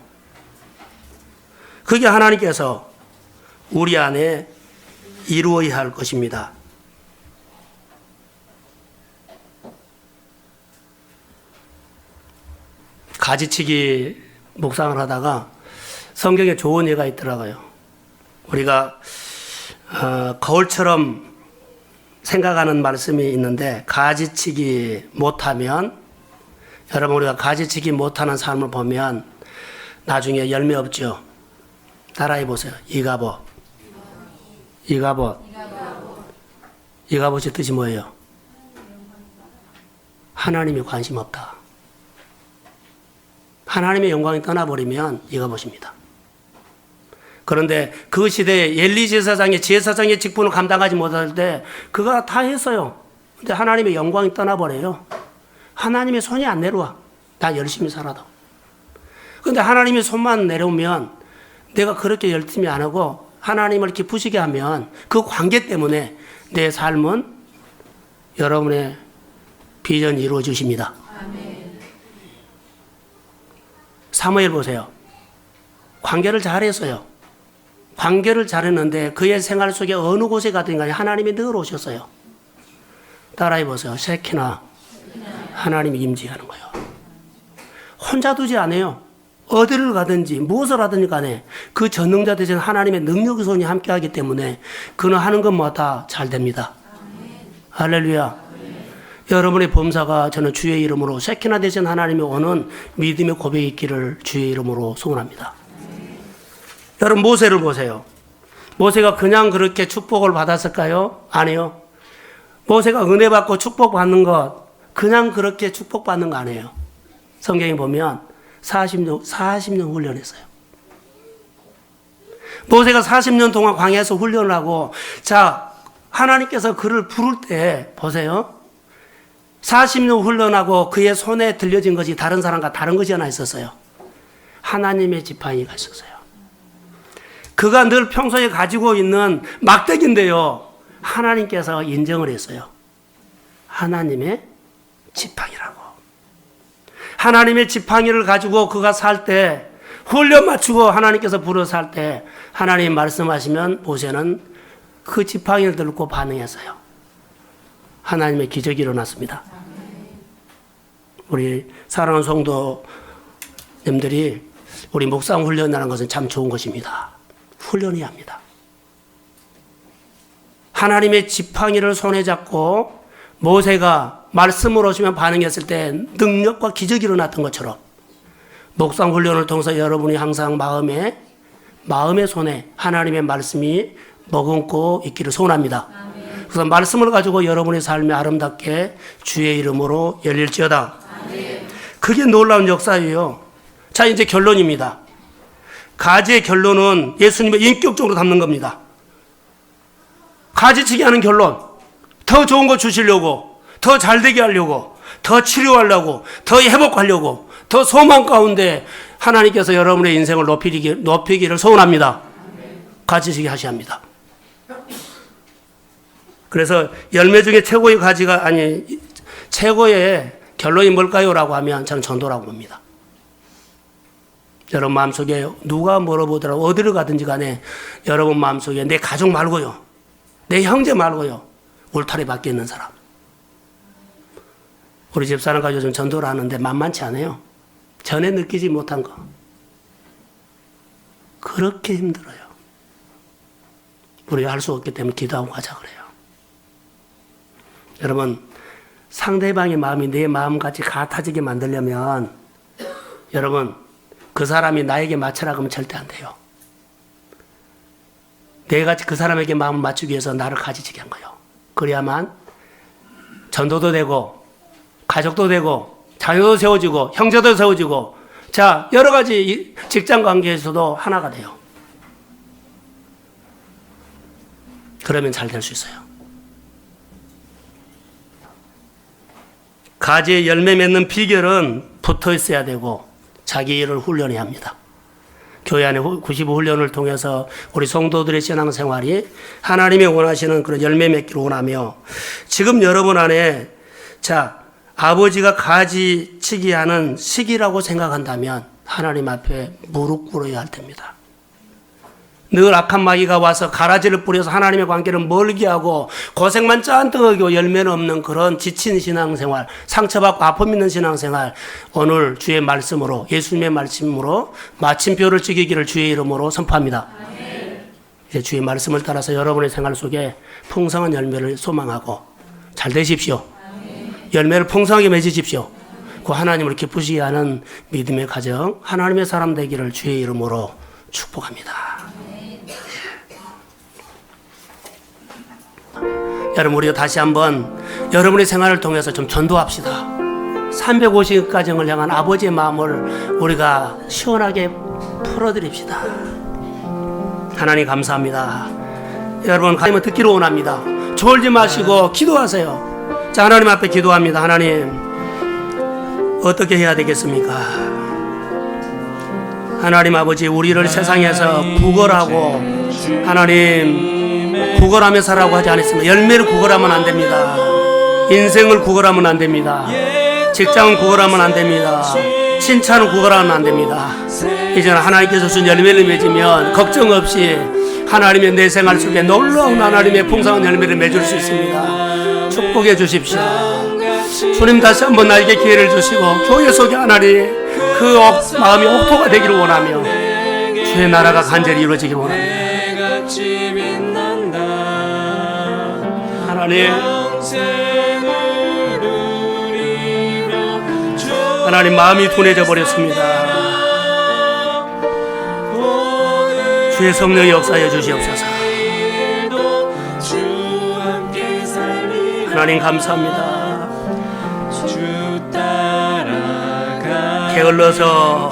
그게 하나님께서 우리 안에 이루어야 할 것입니다. 가지치기 묵상을 하다가 성경에 좋은 예가 있더라고요. 우리가 거울처럼 생각하는 말씀이 있는데, 가지치기 못하면 여러분, 우리가 가지치기 못하는 삶을 보면 나중에 열매 없죠. 따라해 보세요. 이가봇. 이가봇. 이가봇의 뜻이 뭐예요? 하나님이 관심 없다. 하나님의 영광이 떠나버리면 이가봇입니다. 그런데 그 시대에 엘리 제사장의 제사장의 직분을 감당하지 못할 때 그가 다 했어요. 근데 하나님의 영광이 떠나버려요. 하나님의 손이 안 내려와. 난 열심히 살아도. 근데 하나님의 손만 내려오면 내가 그렇게 열심히 안 하고 하나님을 기쁘시게 하면 그 관계 때문에 내 삶은 여러분의 비전이 이루어지십니다. 사무엘 보세요. 관계를 잘했어요. 관계를 잘했는데 그의 생활 속에 어느 곳에 가든 간에 하나님이 늘 오셨어요. 따라해 보세요. 쉐키나 하나님이 임재하는 거예요. 혼자 두지 않아요. 어디를 가든지 무엇을 하든지 간에 그 전능자 되신 하나님의 능력의 손이 함께하기 때문에 그는 하는 것마다 잘 됩니다. 할렐루야. 여러분의 범사가 저는 주의 이름으로 쉐키나 되신 하나님이 오는 믿음의 고백이 있기를 주의 이름으로 소원합니다. 여러분 모세를 보세요. 모세가 그냥 그렇게 축복을 받았을까요? 아니요. 모세가 은혜 받고 축복받는 것 그냥 그렇게 축복받는 거 아니에요. 성경에 보면 40년 훈련했어요. 모세가 40년 동안 광야에서 훈련을 하고 자 하나님께서 그를 부를 때 보세요. 40년 훈련하고 그의 손에 들려진 것이 다른 사람과 다른 것이 하나 있었어요. 하나님의 지팡이가 있었어요. 그가 늘 평소에 가지고 있는 막대기인데요. 하나님께서 인정을 했어요. 하나님의 지팡이라고. 하나님의 지팡이를 가지고 그가 살 때 훈련 맞추고 하나님께서 불어 살 때 하나님 말씀하시면 모세는 그 지팡이를 들고 반응했어요. 하나님의 기적이 일어났습니다. 우리 사랑하는 성도님들이 우리 목상 훈련이라는 것은 참 좋은 것입니다. 훈련해야 합니다. 하나님의 지팡이를 손에 잡고 모세가 말씀을 오시면 반응했을 때 능력과 기적이 일어났던 것처럼 목상 훈련을 통해서 여러분이 항상 마음의 손에 하나님의 말씀이 머금고 있기를 소원합니다. 그래서 말씀을 가지고 여러분의 삶이 아름답게 주의 이름으로 열릴지어다. 그게 놀라운 역사예요. 자, 이제 결론입니다. 가지의 결론은 예수님의 인격적으로 담는 겁니다. 가지치기 하는 결론. 더 좋은 거 주시려고, 더 잘되게 하려고, 더 치료하려고, 더 회복하려고, 더 소망 가운데 하나님께서 여러분의 인생을 높이기를 소원합니다. 가지치기 하셔야 합니다. 그래서 열매 중에 최고의 가지가 최고의 결론이 뭘까요? 라고 하면 저는 전도라고 봅니다. 여러분 마음속에 누가 물어보더라도 어디를 가든지 간에 여러분 마음속에 내 가족 말고요. 내 형제 말고요. 울타리 밖에 있는 사람. 우리 집사람과 요즘 전도를 하는데 만만치 않아요. 전에 느끼지 못한 거. 그렇게 힘들어요. 우리가 할 수 없기 때문에 기도하고 가자 그래요. 여러분 상대방의 마음이 내 마음같이 같아지게 만들려면 여러분 그 사람이 나에게 맞추라고 하면 절대 안 돼요. 내가 그 사람에게 마음을 맞추기 위해서 나를 가지치게 한 거예요. 그래야만 전도도 되고 가족도 되고 자녀도 세워지고 형제도 세워지고 자 여러 가지 직장 관계에서도 하나가 돼요. 그러면 잘 될 수 있어요. 가지에 열매 맺는 비결은 붙어 있어야 되고 자기 일을 훈련해야 합니다. 교회 안에 95 훈련을 통해서 우리 성도들의 신앙생활이 하나님이 원하시는 그런 열매 맺기를 원하며 지금 여러분 안에 자 아버지가 가지치기 하는 시기라고 생각한다면 하나님 앞에 무릎 꿇어야 할 때입니다. 늘 악한 마귀가 와서 가라지를 뿌려서 하나님의 관계를 멀게 하고 고생만 짠뜩 하고 열매는 없는 그런 지친 신앙생활, 상처받고 아픔 있는 신앙생활 오늘 주의 말씀으로 예수님의 말씀으로 마침표를 찍기를 주의 이름으로 선포합니다. 이제 주의 말씀을 따라서 여러분의 생활 속에 풍성한 열매를 소망하고 잘 되십시오. 열매를 풍성하게 맺으십시오. 그 하나님을 기쁘시게 하는 믿음의 가정, 하나님의 사람 되기를 주의 이름으로 축복합니다. 여러분, 우리가 다시 한번 여러분의 생활을 통해서 좀 전도합시다. 350가정을 향한 아버지의 마음을 우리가 시원하게 풀어드립시다. 하나님 감사합니다. 여러분, 하나님은 듣기로 원합니다. 졸지 마시고 기도하세요. 자, 하나님 앞에 기도합니다. 하나님, 어떻게 해야 되겠습니까? 하나님 아버지, 우리를 세상에서 구걸하고, 하나님 구걸하며 살라고 하지 않았습니다. 열매를 구걸하면 안 됩니다. 인생을 구걸하면 안 됩니다. 직장을 구걸하면 안 됩니다. 칭찬을 구걸하면 안 됩니다. 이제는 하나님께서 준 열매를 맺으면 걱정 없이 하나님의 내 생활 속에 놀라운 하나님의 풍성한 열매를 맺을 수 있습니다. 축복해 주십시오. 주님, 다시 한번 나에게 기회를 주시고 교회 속에 하나님 그 마음이 옥토가 되기를 원하며 주의 나라가 간절히 이루어지기를 원합니다. 하나님 마음이 둔해져 버렸습니다. 주의 성령 역사해 주시옵소서. 하나님 감사합니다. 게을러서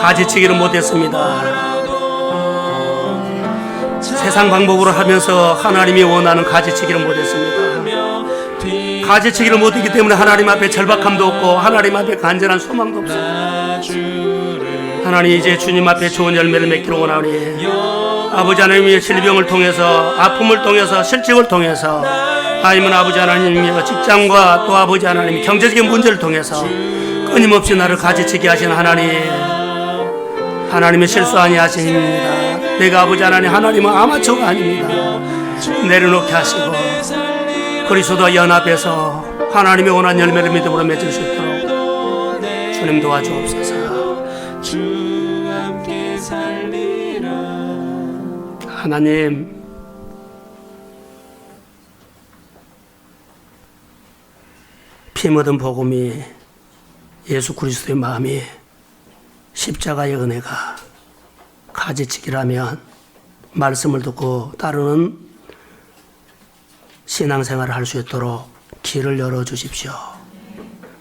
가지치기를 못했습니다. 세상 방법으로 하면서 하나님이 원하는 가지치기를 못했습니다. 가지치기를 못했기 때문에 하나님 앞에 절박함도 없고 하나님 앞에 간절한 소망도 없습니다. 하나님, 이제 주님 앞에 좋은 열매를 맺기를 원하오니 아버지 하나님의 질병을 통해서, 아픔을 통해서, 실직을 통해서, 아니면 아버지 하나님의 직장과 또 아버지 하나님 경제적인 문제를 통해서 끊임없이 나를 가지치게 하시는 하나님, 하나님의 실수 아니하십니다. 내가 아버지 하나님은 아마추어가 아닙니다. 내려놓게 하시고 그리스도와 연합해서 하나님의 원한 열매를 믿음으로 맺을 수 있도록 주님 도와주옵소서. 하나님, 피 묻은 복음이, 예수 그리스도의 마음이, 십자가의 은혜가 가지치기라면 말씀을 듣고 따르는 신앙생활을 할 수 있도록 길을 열어주십시오.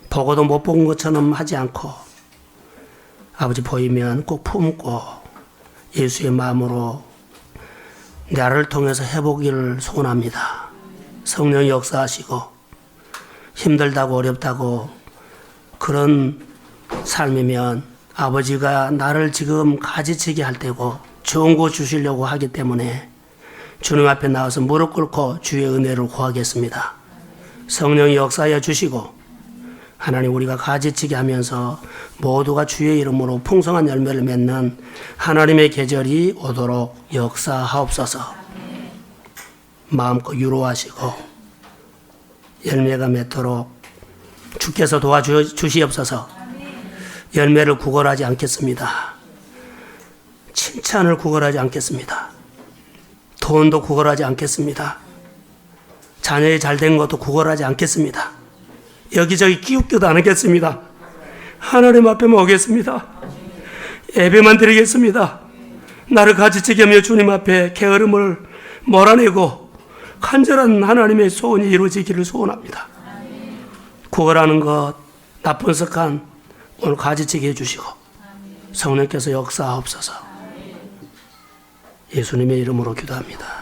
보고도 못 본 것처럼 하지 않고 아버지 보이면 꼭 품고 예수의 마음으로 나를 통해서 해보기를 소원합니다. 성령이 역사하시고 힘들다고 어렵다고 그런 삶이면 아버지가 나를 지금 가지치게 할 때고 좋은 거 주시려고 하기 때문에 주님 앞에 나와서 무릎 꿇고 주의 은혜를 구하겠습니다. 성령이 역사하여 주시고 하나님, 우리가 가지치게 하면서 모두가 주의 이름으로 풍성한 열매를 맺는 하나님의 계절이 오도록 역사하옵소서. 마음껏 유로하시고 열매가 맺도록 주께서 도와주시옵소서. 열매를 구걸하지 않겠습니다. 칭찬을 구걸하지 않겠습니다. 돈도 구걸하지 않겠습니다. 자녀의 잘된 것도 구걸하지 않겠습니다. 여기저기 끼웃겨도 안 하겠습니다. 하나님 앞에만 오겠습니다. 예배만 드리겠습니다. 나를 가지치게 하며 주님 앞에 게으름을 몰아내고 간절한 하나님의 소원이 이루어지기를 소원합니다. 구걸하는 것, 나쁜 습관 오늘 가지치게 해주시고 성령께서 역사하옵소서. 예수님의 이름으로 기도합니다.